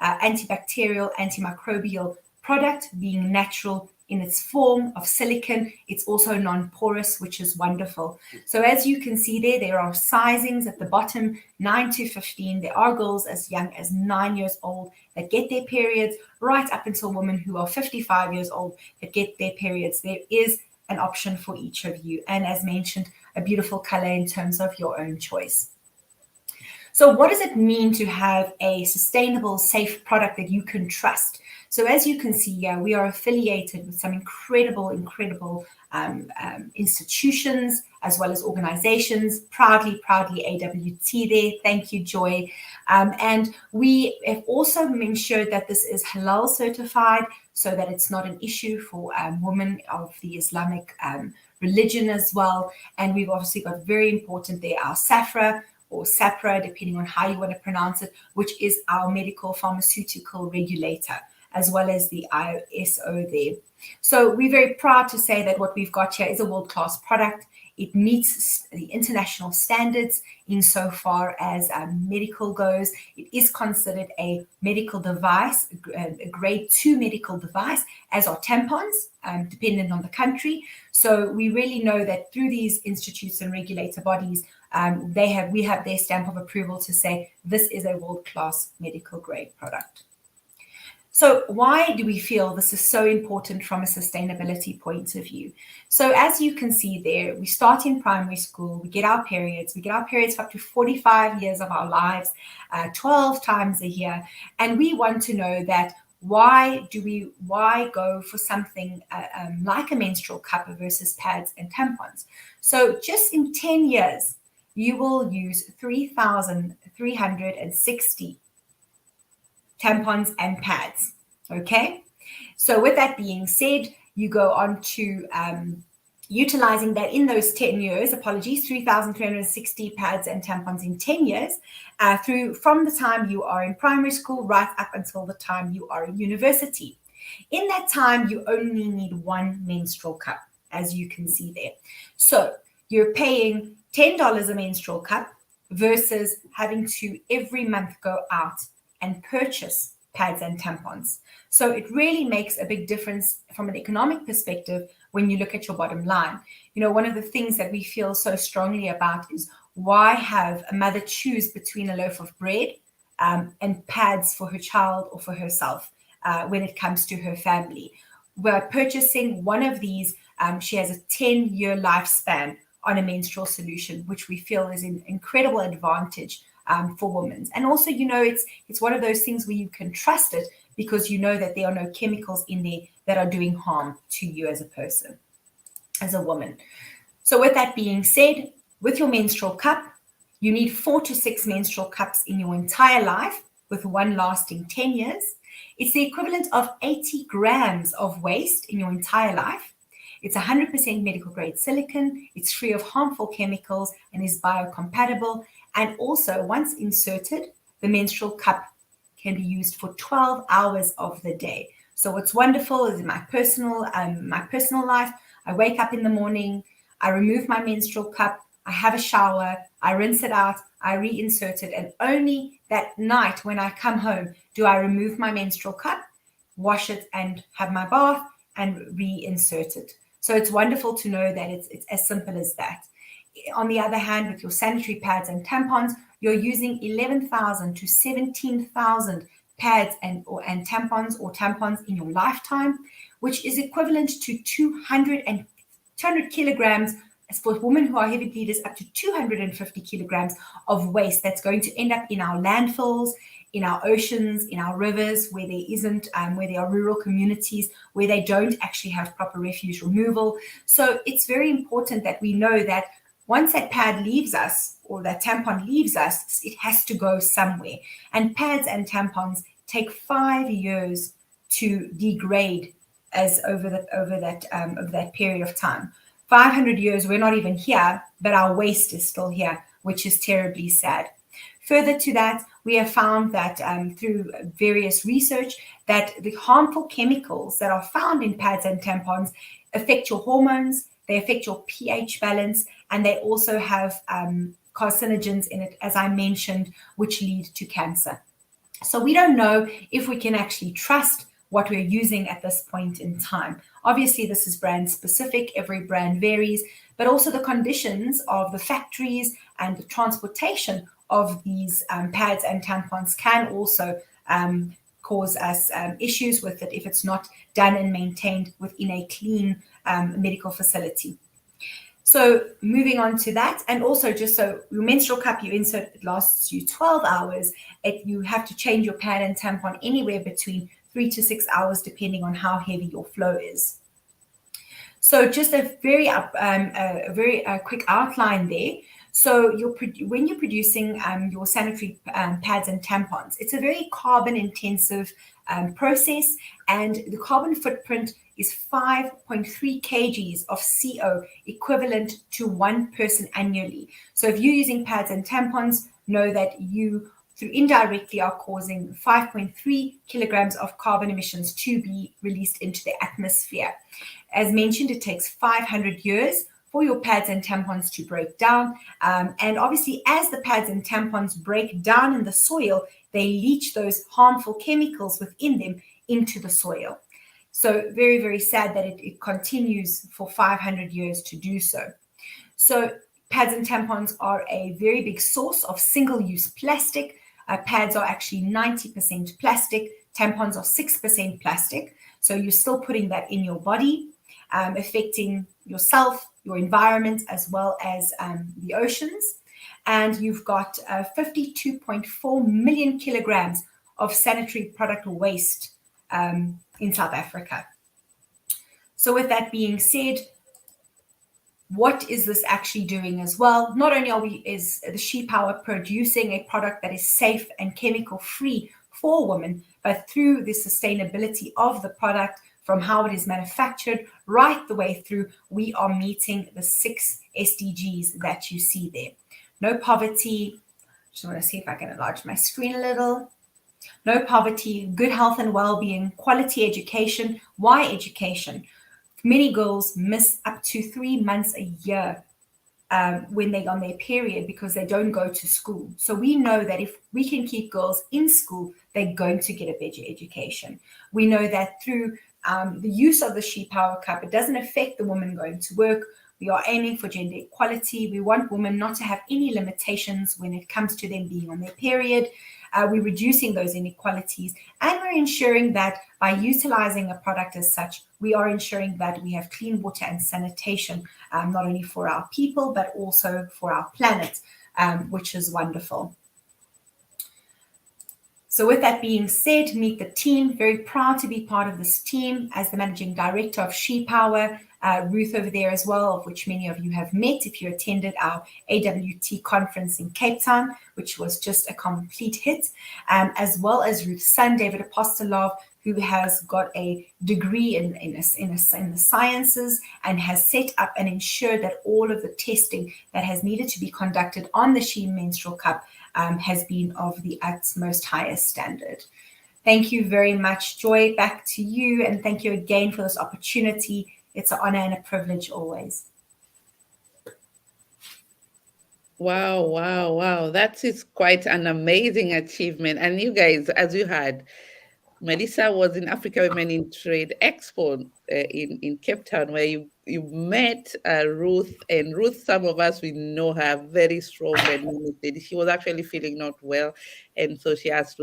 antibacterial, antimicrobial product, being natural in its form of silicone. It's also non-porous, which is wonderful. So as you can see there are sizings at the bottom, 9 to 15. There are girls as young as 9 years old that get their periods, right up until women who are 55 years old that get their periods. There is an option for each of you. And as mentioned, a beautiful color in terms of your own choice. So what does it mean to have a sustainable, safe product that you can trust? So as you can see here, we are affiliated with some incredible institutions as well as organizations. Proudly AWT there. Thank you, Joy. And we have also ensured that this is halal certified so that it's not an issue for women of the Islamic religion as well. And we've obviously got very important there, our SAFRA, or SAPRA, depending on how you want to pronounce it, which is our medical pharmaceutical regulator, as well as the ISO there. So we're very proud to say that what we've got here is a world-class product. It meets the international standards insofar as medical goes. It is considered a medical device, a grade 2 medical device, as are tampons, dependent on the country. So we really know that through these institutes and regulator bodies, we have their stamp of approval to say this is a world-class medical grade product. So why do we feel this is so important from a sustainability point of view? So as you can see there, we start in primary school, we get our periods for up to 45 years of our lives, 12 times a year. And we want to know that why go for something like a menstrual cup versus pads and tampons? So just in 10 years, you will use 3,360 tampons and pads. Okay, so with that being said, you go on to utilizing that in those 10 years, 3,360 pads and tampons in 10 years, from the time you are in primary school right up until the time you are in university. In that time, you only need one menstrual cup, as you can see there. So you're paying $10 a menstrual cup versus having to every month go out and purchase pads and tampons. So it really makes a big difference from an economic perspective when you look at your bottom line. You know, one of the things that we feel so strongly about is why have a mother choose between a loaf of bread and pads for her child or for herself when it comes to her family. We're purchasing one of these. She has a 10-year lifespan on a menstrual solution, which we feel is an incredible advantage for women. And also, you know, it's one of those things where you can trust it because you know that there are no chemicals in there that are doing harm to you as a person, as a woman. So with that being said, with your menstrual cup, you need 4 to 6 menstrual cups in your entire life, with one lasting 10 years. It's the equivalent of 80 grams of waste in your entire life. It's 100% medical grade silicone. It's free of harmful chemicals and is biocompatible. And also, once inserted, the menstrual cup can be used for 12 hours of the day. So what's wonderful is in my personal life, I wake up in the morning, I remove my menstrual cup, I have a shower, I rinse it out, I reinsert it, and only that night when I come home do I remove my menstrual cup, wash it, and have my bath and reinsert it. So it's wonderful to know that it's as simple as that. On the other hand, with your sanitary pads and tampons, you're using 11,000 to 17,000 pads and tampons in your lifetime, which is equivalent to 200 kilograms. As for women who are heavy bleeders, up to 250 kilograms of waste that's going to end up in our landfills, in our oceans, in our rivers, where there are rural communities where they don't actually have proper refuse removal. So it's very important that we know that once that pad leaves us or that tampon leaves us, it has to go somewhere. And pads and tampons take 5 years to degrade as over that period of time. 500 years, we're not even here, but our waste is still here, which is terribly sad. Further to that, we have found that through various research that the harmful chemicals that are found in pads and tampons affect your hormones, they affect your pH balance, and they also have carcinogens in it, as I mentioned, which lead to cancer. So we don't know if we can actually trust what we're using at this point in time. Obviously, this is brand specific, every brand varies, but also the conditions of the factories and the transportation of these pads and tampons can also cause us issues with it if it's not done and maintained within a clean medical facility. So moving on to that, and also just so your menstrual cup you insert, it lasts you 12 hours. You have to change your pad and tampon anywhere between 3 to 6 hours, depending on how heavy your flow is. So just a very quick outline there. So when you're producing your sanitary pads and tampons, it's a very carbon-intensive process, and the carbon footprint is 5.3 kgs of CO, equivalent to one person annually. So if you're using pads and tampons, know that you through indirectly are causing 5.3 kilograms of carbon emissions to be released into the atmosphere. As mentioned, it takes 500 years for your pads and tampons to break down. And obviously, as the pads and tampons break down in the soil, they leach those harmful chemicals within them into the soil. So very, very sad that it continues for 500 years to do so. So pads and tampons are a very big source of single-use plastic. Pads are actually 90% plastic. Tampons are 6% plastic. So you're still putting that in your body, affecting yourself, your environment, as well as the oceans. And you've got 52.4 million kilograms of sanitary product waste in South Africa. So with that being said, what is this actually doing as well? Not only is the She Power producing a product that is safe and chemical free for women, but through the sustainability of the product, from how it is manufactured right the way through, we are meeting the 6 SDGs that you see there. No poverty. Just want to see if I can enlarge my screen a little. No poverty, good health and well-being, quality education. Why education? Many girls miss up to 3 months a year when they're on their period because they don't go to school. So we know that if we can keep girls in school, they're going to get a better education. We know that through the use of the She Power Cup, it doesn't affect the woman going to work. We are aiming for gender equality. We want women not to have any limitations when it comes to them being on their period. We're reducing those inequalities, and we're ensuring that by utilizing a product as such, we are ensuring that we have clean water and sanitation, not only for our people, but also for our planet, which is wonderful. So with that being said, meet the team. Very proud to be part of this team as the Managing Director of She Power. Ruth over there as well, of which many of you have met if you attended our AWT conference in Cape Town, which was just a complete hit, as well as Ruth's son, David Apostolov, who has got a degree in the sciences and has set up and ensured that all of the testing that has needed to be conducted on the She Menstrual Cup has been of the utmost highest standard. Thank you very much, Joy. Back to you, and thank you again for this opportunity. It's an honor and a privilege always. Wow, wow, wow. That is quite an amazing achievement. And you guys, as you heard, Melissa was in Africa Women in Trade Expo in Cape Town, where you met Ruth. And Ruth, some of us, we know her very strong and limited. She was actually feeling not well. And so she asked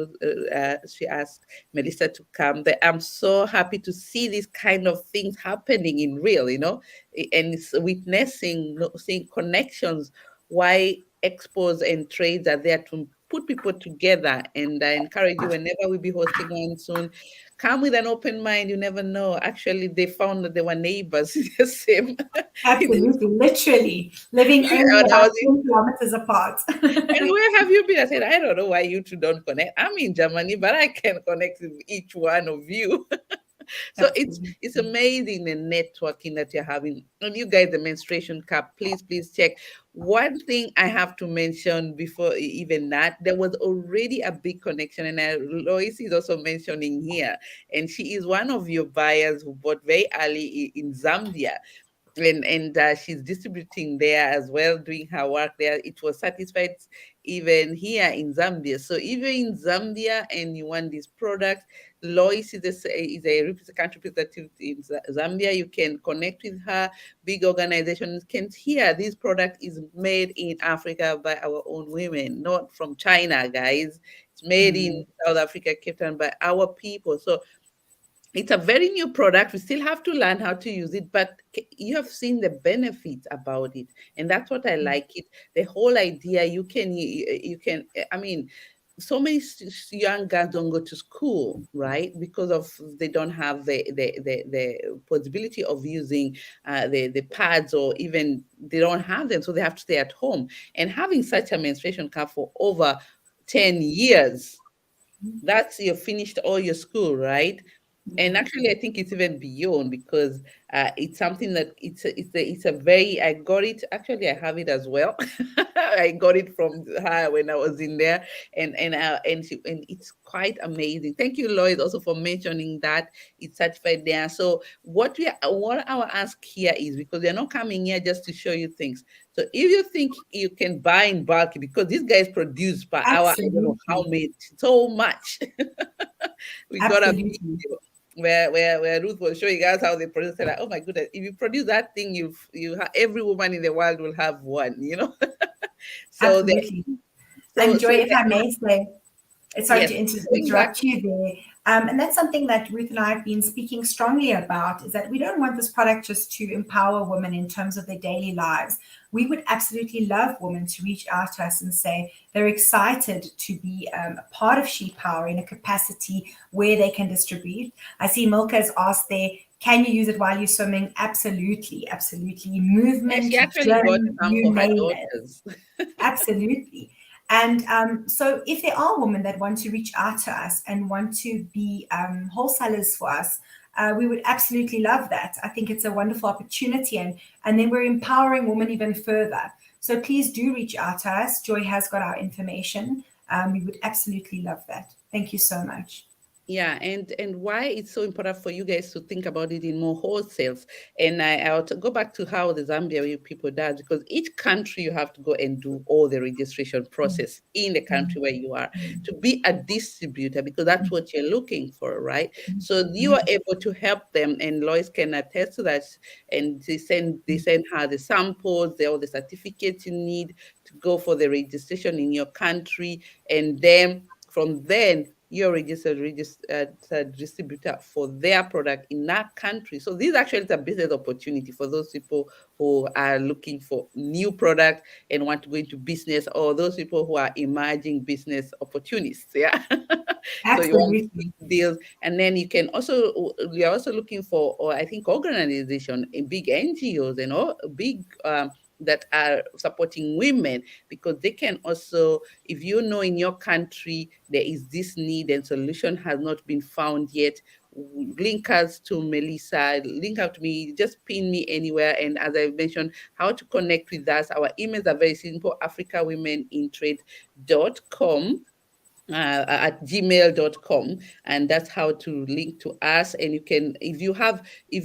Melissa to come. I'm so happy to see these kind of things happening in real, and it's witnessing, seeing connections, why expos and trades are there to put people together. And I encourage you, whenever we be hosting one soon, come with an open mind. You never know. Actually, they found that they were neighbors. The same. Absolutely, literally living only about 10 kilometers apart. And where have you been? I said, I don't know why you two don't connect. I'm in Germany, but I can connect with each one of you. So it's Absolutely. amazing the networking that you're having. And you guys, the menstruation cup, please check. One thing I have to mention before even that, there was already a big connection, and Lois is also mentioning here, and she is one of your buyers who bought very early in Zambia, and she's distributing there as well, doing her work there. It was satisfied even here in Zambia. So even in Zambia and you want these products, Lois is a country representative in Zambia. You can connect with her. Big organizations can hear this product is made in Africa by our own women, not from China, guys. It's made in Mm. South Africa, Cape Town, by our people. So it's a very new product. We still have to learn how to use it, but you have seen the benefits about it, and that's what I like. It the whole idea. You can. I mean, so many young girls don't go to school, right? Because of they don't have the possibility of using the pads, or even they don't have them, so they have to stay at home. And having such a menstruation cup for over 10 years, that's you finished all your school, right? And actually I think it's even beyond, because it's something that it's a very, I got it, actually I have it as well. I got it from her when I was in there, and it's quite amazing. Thank you, Lloyd, also for mentioning that it's certified there. So what our ask here is, because they're not coming here just to show you things. So if you think you can buy in bulk, because these guys produce per hour, I don't know how Absolutely. many, so much. We got a Absolutely. video where Ruth was showing us how they produce it. Like, oh my goodness, if you produce that thing, every woman in the world will have one, you know. So they Absolutely. so And so Joy, if they, I may say, sorry yes, to going back. interrupt you there. And that's something that Ruth and I have been speaking strongly about, is that we don't want this product just to empower women in terms of their daily lives. We would absolutely love women to reach out to us and say they're excited to be a part of She Power in a capacity where they can distribute. I see Milka has asked there, can you use it while you're swimming? Absolutely, absolutely. Yeah, Movement, she actually got gym, some you for her name it. daughters. Absolutely. And so, if there are women that want to reach out to us and want to be wholesalers for us, we would absolutely love that. I think it's a wonderful opportunity, and then we're empowering women even further. So please do reach out to us. Joy has got our information. We would absolutely love that. Thank you so much. Yeah, and why it's so important for you guys to think about it in more wholesales. And I'll go back to how the Zambia people does, because each country you have to go and do all the registration process in the country where you are to be a distributor, because that's what you're looking for, right? So you are able to help them, and Lois can attest to that. And they send her the samples, all the certificates you need to go for the registration in your country, and then from then you're registered distributor for their product in that country. So this actually is a business opportunity for those people who are looking for new product and want to go into business, or those people who are emerging business opportunists. Yeah. So you want to Absolutely. make deals, and then we are also looking for, or I think, organization, big NGOs and all big that are supporting women, because they can also, if you know in your country there is this need and solution has not been found yet, link us to Melissa, link out to me, just pin me anywhere. And as I mentioned, how to connect with us, our emails are very simple: africawomenintrade.com at gmail.com, and that's how to link to us. And you can, if you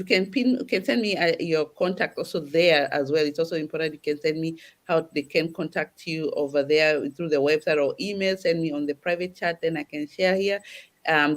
can pin, you can send me your contact also there as well. It's also important you can send me how they can contact you over there through the website or email. Send me on the private chat, then I can share here.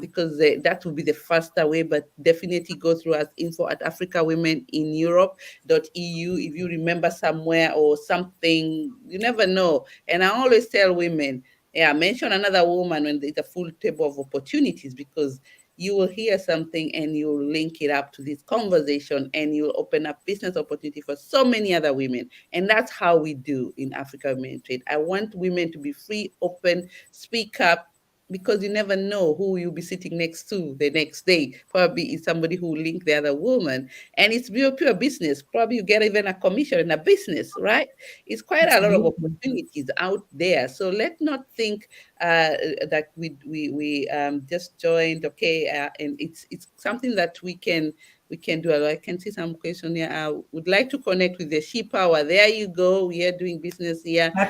Because that will be the faster way, but definitely go through us, info at africawomenineurope.eu. If you remember somewhere or something, you never know. And I always tell women, yeah, mention another woman when it's a full table of opportunities, because you will hear something and you'll link it up to this conversation, and you'll open up business opportunity for so many other women. And that's how we do in Africa Women in Trade. I want women to be free, open, speak up, because you never know who you'll be sitting next to the next day. Probably it's somebody who link the other woman, and it's pure business. Probably you get even a commission in a business, right? It's quite a lot of Absolutely. opportunities out there. So let's not think that we just joined, okay, and it's something that we can do. I can see some question here. I would like to connect with the She Power. There you go. We are doing business here. Let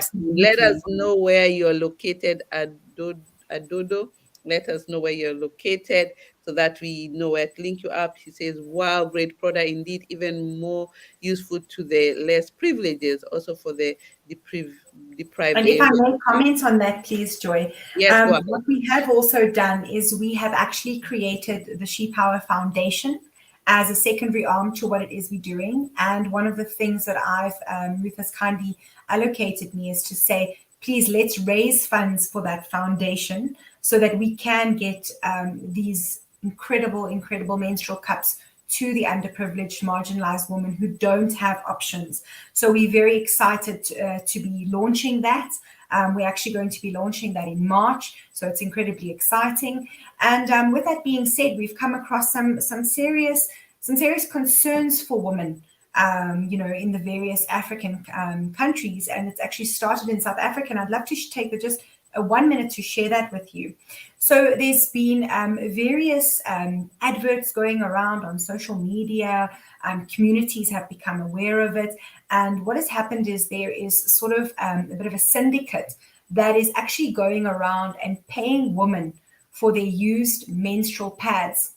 us Absolutely. know where you're located at Dodo. Let us know where you're located so that we know where to link you up. She says, wow, great product indeed, even more useful to the less privileges, also for the deprived And if I area. may comment on that, please, Joy. Yes, go ahead. What we have also done is we have actually created the She Power Foundation as a secondary arm to what it is we're doing. And one of the things that Ruth has kindly allocated me is to say, please, let's raise funds for that foundation so that we can get these incredible menstrual cups to the underprivileged, marginalized women who don't have options. So we're very excited to be launching that. We're actually going to be launching that in March, so it's incredibly exciting. And with that being said, we've come across some serious concerns for women, in the various African countries, and it's actually started in South Africa. And I'd love to take just 1 minute to share that with you. So there's been various adverts going around on social media. Communities have become aware of it. And what has happened is there is sort of a bit of a syndicate that is actually going around and paying women for their used menstrual pads.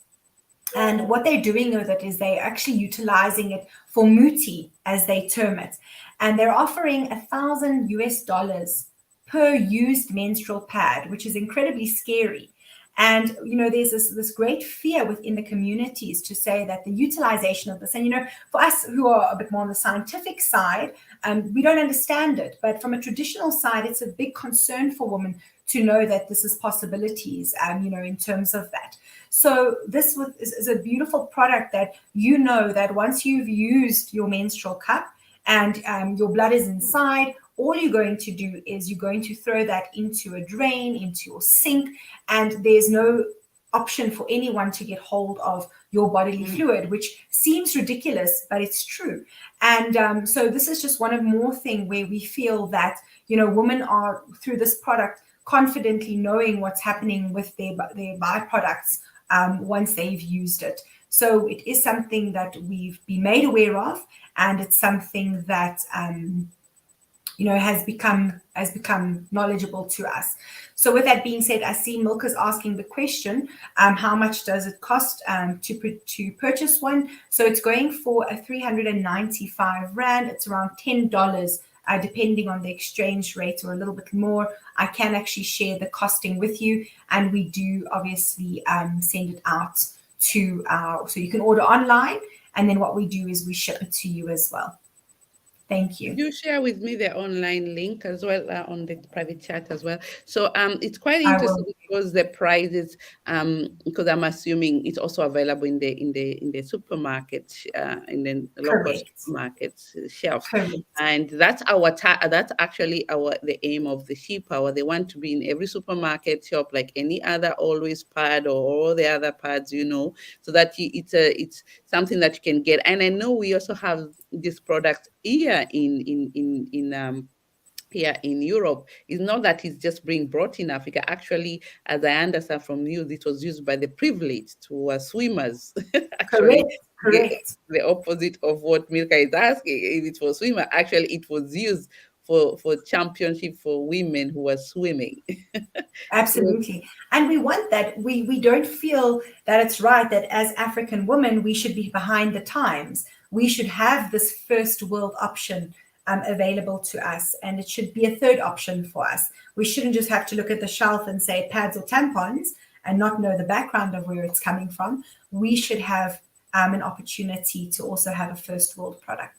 And what they're doing with it is they're actually utilizing it for muti, as they term it. And they're offering $1,000 per used menstrual pad, which is incredibly scary. And, there's this great fear within the communities to say that the utilization of this, and, for us who are a bit more on the scientific side, we don't understand it. But from a traditional side, it's a big concern for women to know that this is possibilities, in terms of that. So this is a beautiful product that that once you've used your menstrual cup and your blood is inside, all you're going to do is you're going to throw that into a drain, into your sink, and there's no option for anyone to get hold of your bodily fluid, which seems ridiculous, but it's true. And so this is just one of more thing where we feel that, women are, through this product, confidently knowing what's happening with their byproducts once they've used it. So it is something that we've been made aware of, and it's something that has become knowledgeable to us. So with that being said, I see Milk is asking the question, how much does it cost to purchase one? So it's going for a 395 Rand. It's around $10, depending on the exchange rate, or a little bit more. I can actually share the costing with you, and we do obviously send it out so you can order online, and then what we do is we ship it to you as well. Thank you. Could you share with me the online link as well on the private chat as well? So it's quite interesting because the prices, because I'm assuming it's also available in the supermarket, in the local supermarket shelves. Correct. And that's that's actually the aim of the She Power. They want to be in every supermarket shop, like any other Always pad or all the other pads, so that it's something that you can get. And I know we also have this product here here in Europe. It's not that it's just being brought in Africa. Actually, as I understand from news, it was used by the privileged who are swimmers. Actually, Correct. The opposite of what Milka is asking. If it was swimmer, actually it was used for championship for women who are swimming. Absolutely. And we want that. We don't feel that it's right that as African women, we should be behind the times. We should have this first world option available to us, and it should be a third option for us. We shouldn't just have to look at the shelf and say pads or tampons and not know the background of where it's coming from. We should have an opportunity to also have a first world product.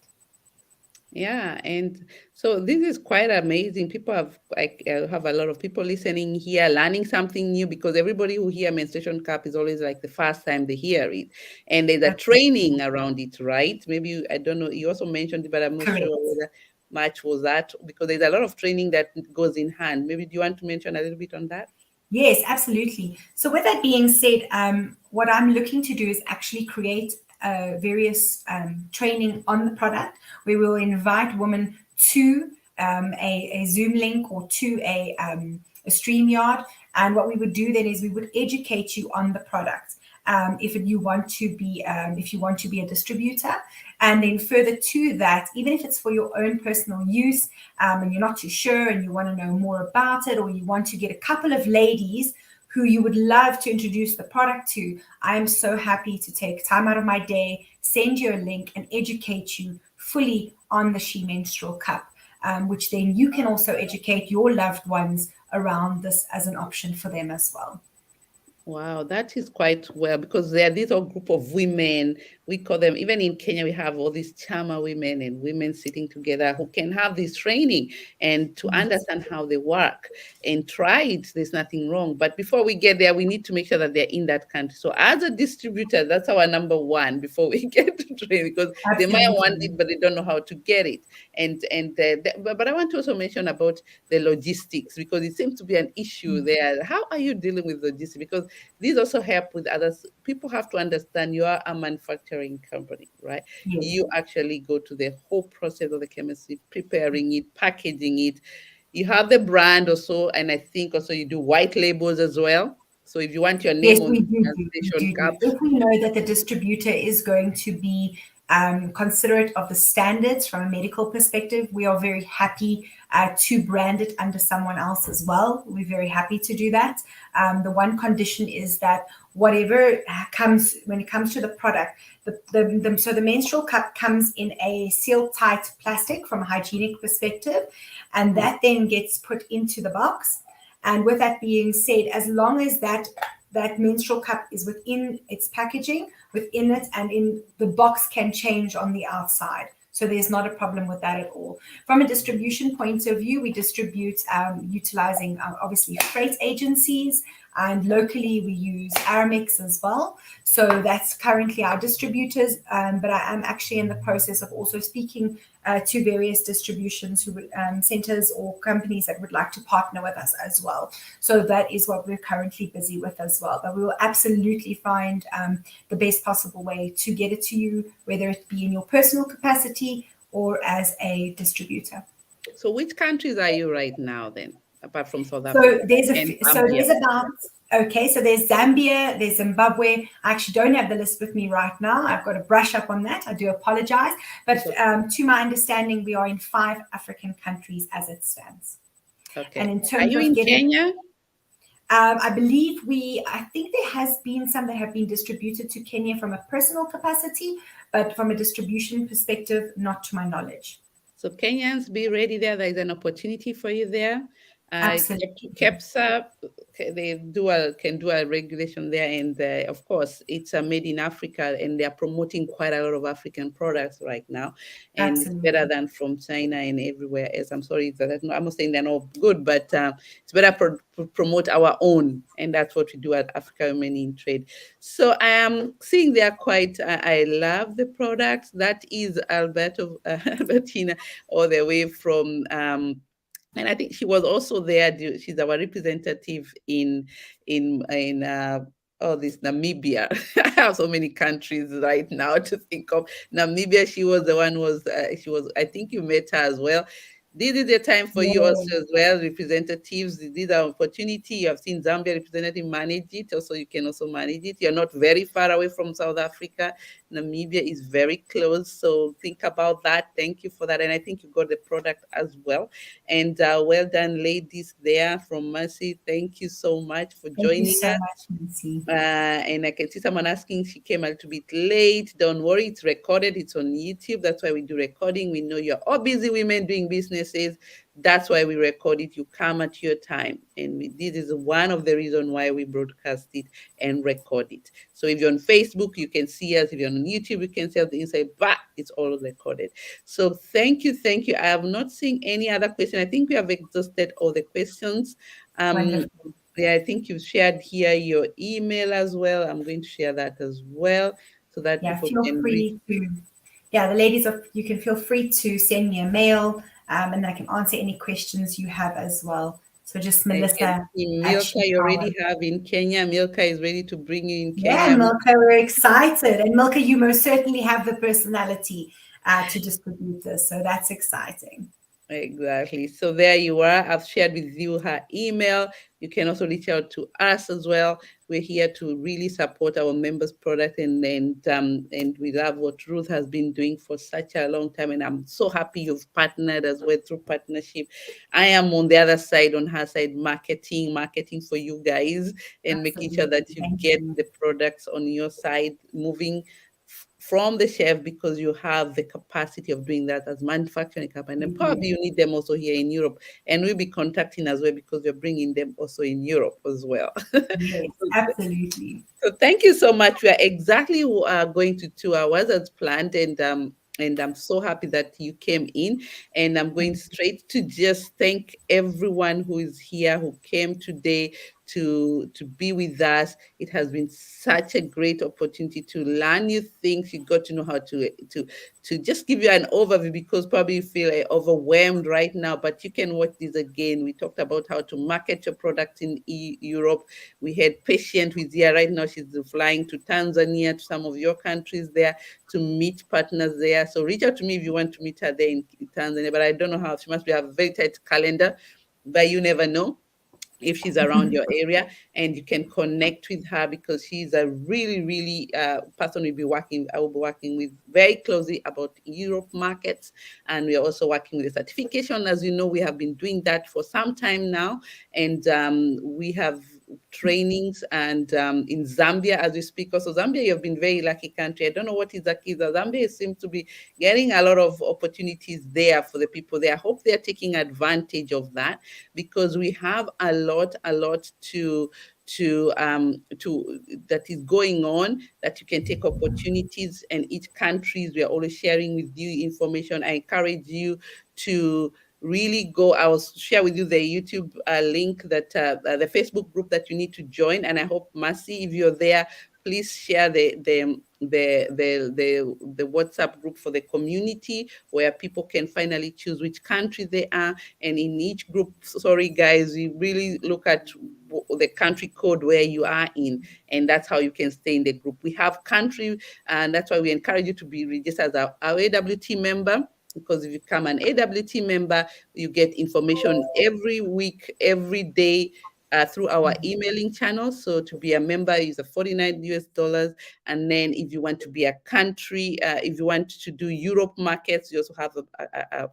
Yeah, and so this is quite amazing. People have have a lot of people listening here, learning something new, because everybody who hear menstruation cup is always like the first time they hear it, and there's a training around it, right? Maybe I don't know. You also mentioned it, but I'm not Correct. sure whether much was that, because there's a lot of training that goes in hand. Maybe do you want to mention a little bit on that? Yes, absolutely. So with that being said, what I'm looking to do is actually create various training on the product where we'll invite women to a Zoom link or to a StreamYard. And what we would do then is we would educate you on the product. If you want to be a distributor, and then further to that, even if it's for your own personal use, and you're not too sure and you want to know more about it, or you want to get a couple of ladies who you would love to introduce the product to, I am so happy to take time out of my day, send you a link, and educate you fully on the She Menstrual Cup, which then you can also educate your loved ones around this as an option for them as well. Wow, that is quite well, because there are this whole group of women. We call them, even in Kenya, we have all these chama women and women sitting together who can have this training and to understand how they work and try it. There's nothing wrong. But before we get there, we need to make sure that they're in that country. So as a distributor, that's our number one before we get to training, because they might want it, but they don't know how to get it. But I want to also mention about the logistics, because it seems to be an issue there. How are you dealing with logistics? Because these also help with others. People have to understand you are a manufacturing company, right? Yes. You actually go to the whole process of the chemistry, preparing it, packaging it. You have the brand also, and I think also you do white labels as well. So if you want your name Yes, on we the do. translation cup, If we know that the distributor is going to be considerate of the standards from a medical perspective, we are very happy to brand it under someone else as well. We're very happy to do that. The one condition is that whatever comes, when it comes to the product, so the menstrual cup comes in a sealed tight plastic from a hygienic perspective, and that then gets put into the box. And with that being said, as long as that menstrual cup is within its packaging, within it, and in the box can change on the outside. So there's not a problem with that at all. From a distribution point of view, we distribute utilizing obviously freight agencies, and locally we use Aramex as well. So that's currently our distributors, but I am actually in the process of also speaking to various distributions who would, centers or companies that would like to partner with us as well. So that is what we're currently busy with as well. But we will absolutely find the best possible way to get it to you, whether it be in your personal capacity or as a distributor. so which countries are you right now then, apart from South Africa? So there's there's Zambia, there's Zimbabwe. I actually don't have the list with me right now. I've got to brush up on that. I do apologize. But to my understanding, we are in 5 African countries as it stands. Okay. And in terms are you in Kenya? I think there has been some that have been distributed to Kenya from a personal capacity, but from a distribution perspective, not to my knowledge. So Kenyans, be ready there. There is an opportunity for you there. Absolutely. KEPSA, they can do a regulation there, and of course it's made in Africa, and they are promoting quite a lot of African products right now, and Absolutely. it's better than from China and everywhere else. I'm sorry that I'm not saying they're not good, but it's better to promote our own, and that's what we do at Africa Women in Trade. So I am seeing they are quite. I love the products. That is Albertina, all the way from. And I think she was also there. She's our representative in this Namibia. I have so many countries right now to think of. Namibia, she was the one. I think you met her as well. This is the time for you also as well, representatives. This is an opportunity. You have seen Zambia representative manage it. Also, you can also manage it. You're not very far away from South Africa. Namibia is very close. So think about that. Thank you for that. And I think you got the product as well. And well done, ladies there from Mercy. Thank you so much for joining us. Thank you so much, Mercy. And I can see someone asking, she came a little bit late. Don't worry, it's recorded. It's on YouTube. That's why we do recording. We know you're all busy women doing businesses. That's why we record it. You come at your time. And this is one of the reasons why we broadcast it and record it. So if you're on Facebook, you can see us. If you're on YouTube, you can see us the inside, but it's all recorded. So thank you. I have not seen any other question. I think we have exhausted all the questions. Yeah, I think you've shared here your email as well. I'm going to share that as well so that people can read. The ladies, you can feel free to send me a mail, and I can answer any questions you have as well. So just I can Melissa see at Milka you Shepower. already have in Kenya. Milka is ready to bring you in Yeah, Kenya. Milka, we're excited. And Milka, you most certainly have the personality to distribute this. So that's exciting. Exactly. So there you are. I've shared with you her email. You can also reach out to us as well. We're here to really support our members' product, and we love what Ruth has been doing for such a long time. And I'm so happy you've partnered as well through partnership. I am on the other side, on her side, marketing for you guys, and making sure Absolutely. that you Thank get you. the products on your side moving from the shelf, because you have the capacity of doing that as manufacturing company, and probably you need them also here in Europe, and we'll be contacting as well because we're bringing them also in Europe as well. Yes, absolutely. So thank you so much. We are exactly going to 2 hours as planned, and I'm so happy that you came in. And I'm going straight to just thank everyone who is here, who came today to be with us. It has been such a great opportunity to learn new things. You got to know how to just give you an overview, because probably you feel overwhelmed right now, but you can watch this again. We talked about how to market your product in Europe. We had Patient who is here right now. She's flying to Tanzania, to some of your countries there, to meet partners there. So reach out to me if you want to meet her there in Tanzania. But I don't know how. She must have a very tight calendar, but you never know if she's around your area, and you can connect with her, because she's a really person I will be working with very closely about Europe markets. And we are also working with the certification. As you know, we have been doing that for some time now, and we have trainings and in Zambia as we speak. Also, Zambia, you've been very lucky country. I don't know what is the key. Zambia seems to be getting a lot of opportunities there for the people there. I hope they're taking advantage of that, because we have a lot to that is going on, that you can take opportunities, and each countries we are always sharing with you information. I encourage you to really go. I will share with you the YouTube link, that the Facebook group that you need to join. And I hope, Mercy, if you're there, please share the WhatsApp group for the community, where people can finally choose which country they are. And in each group, sorry guys, we really look at the country code where you are in, and that's how you can stay in the group. We have country, and that's why we encourage you to be registered as our AWT member, because if you become an AWT member, you get information every week, every day, through our emailing channel. So to be a member is a $49. And then if you want to be a country, if you want to do Europe markets, you also have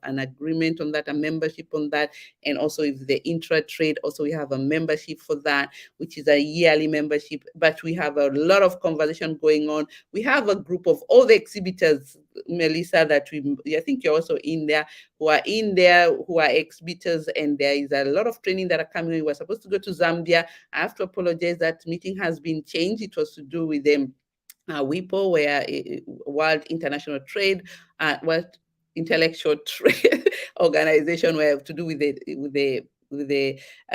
an agreement on that, a membership on that. And also if the intra trade, also we have a membership for that, which is a yearly membership. But we have a lot of conversation going on. We have a group of all the exhibitors, Melissa, that I think you're also in there, who are exhibitors, and there is a lot of training that are coming. We were supposed to go to Zambia. I have to apologize, that meeting has been changed. It was to do with them. WIPO, where World International Trade, World Intellectual Trade Organization, where to do with the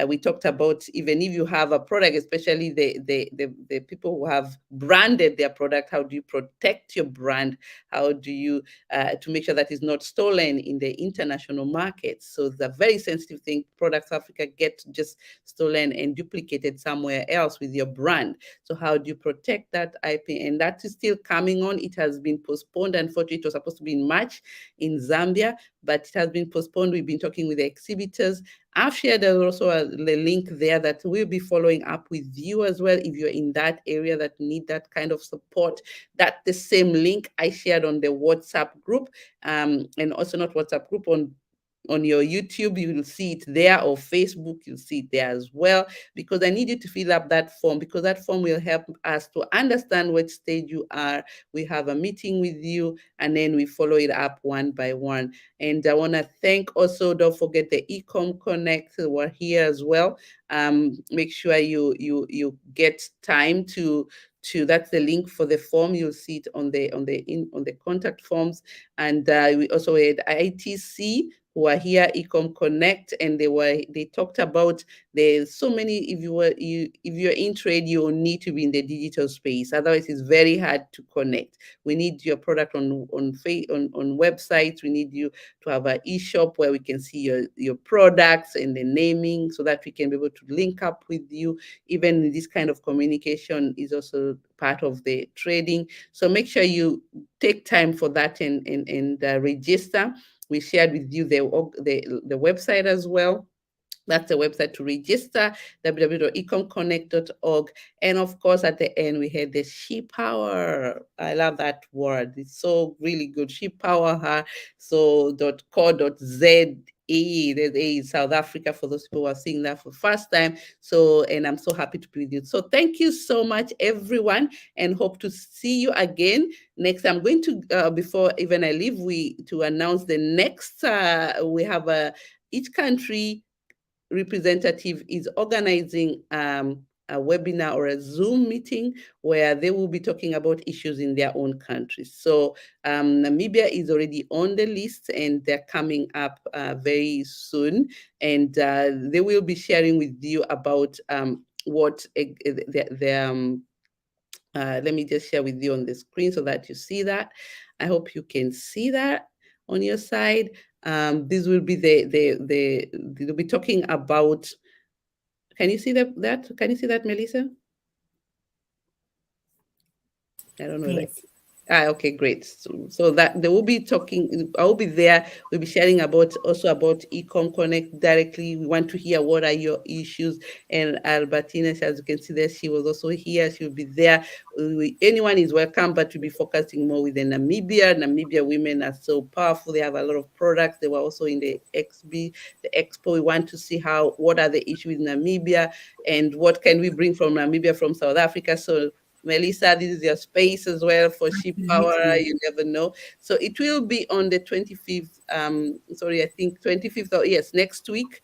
we talked about, even if you have a product, especially the people who have branded their product, how do you protect your brand? How do you to make sure that it's not stolen in the international markets? So it's a very sensitive thing. Products Africa get just stolen and duplicated somewhere else with your brand. So how do you protect that IP? And that is still coming on. It has been postponed. Unfortunately, it was supposed to be in March in Zambia, but it has been postponed. We've been talking with the exhibitors. I've shared also the link there that we'll be following up with you as well. If you're in that area that need that kind of support, that the same link I shared on the WhatsApp group, and also not WhatsApp group, on your YouTube, you will see it there, or Facebook, you'll see it there as well, because I need you to fill up that form, because that form will help us to understand what stage you are. We have a meeting with you, and then we follow it up one by one. And I want to thank also, don't forget the Ecom Connect, who are here as well. Make sure you get time to that's the link for the form. You'll see it on the contact forms. And we also had ITC, who are here, Ecom Connect, and they talked about there's so many. If you're in trade, you need to be in the digital space. Otherwise, it's very hard to connect. We need your product on websites. We need you to have an e-shop where we can see your products and the naming, so that we can be able to link up with you. Even this kind of communication is also part of the trading. So make sure you take time for that and register. We shared with you the website as well. That's the website to register, www.ecomconnect.org. And of course, at the end, we had the She Power. I love that word. It's so really good. She Power her. So .co.za. There's A in South Africa for those people who are seeing that for the first time. So, and I'm so happy to be with you. So thank you so much, everyone, and hope to see you again next. I'm going to, before even I leave, to announce the next, we have each country representative is organizing a webinar or a Zoom meeting where they will be talking about issues in their own countries. So Namibia is already on the list, and they're coming up very soon. And they will be sharing with you about what let me just share with you on the screen so that you see that. I hope you can see that on your side. This will be they'll be talking about. Can you see that? Can you see that, Melissa? I don't know that. Yes. Okay, great. So that they will be talking, I will be there. We'll be sharing about Ecom Connect directly. We want to hear what are your issues. And Albertina, as you can see there, she was also here. She'll be there. Anyone is welcome, but we'll be focusing more with the Namibia. Namibia women are so powerful. They have a lot of products. They were also in the expo. We want to see what are the issues in Namibia and what can we bring from Namibia, from South Africa. So Melissa, this is your space as well for Sheep Power. You never know. So it will be on the 25th. I think 25th. Yes, next week.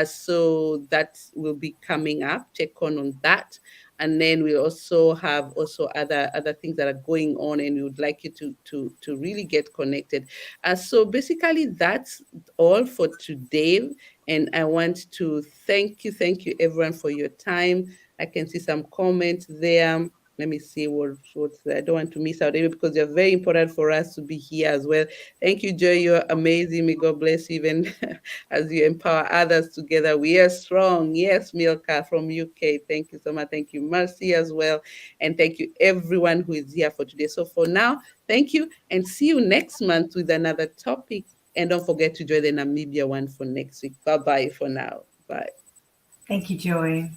So that will be coming up. Check on that. And then we also have other things that are going on, and we would like you to really get connected. So basically, that's all for today. And I want to thank you everyone for your time. I can see some comments there. Let me see what I don't want to miss out any, because you're very important for us to be here as well. Thank you, Joy. You're amazing. May God bless you, even as you empower others together. We are strong. Yes, Milka from UK. Thank you so much. Thank you, Mercy, as well. And thank you, everyone who is here for today. So for now, thank you, and see you next month with another topic. And don't forget to join the Namibia one for next week. Bye-bye for now. Bye. Thank you, Joy.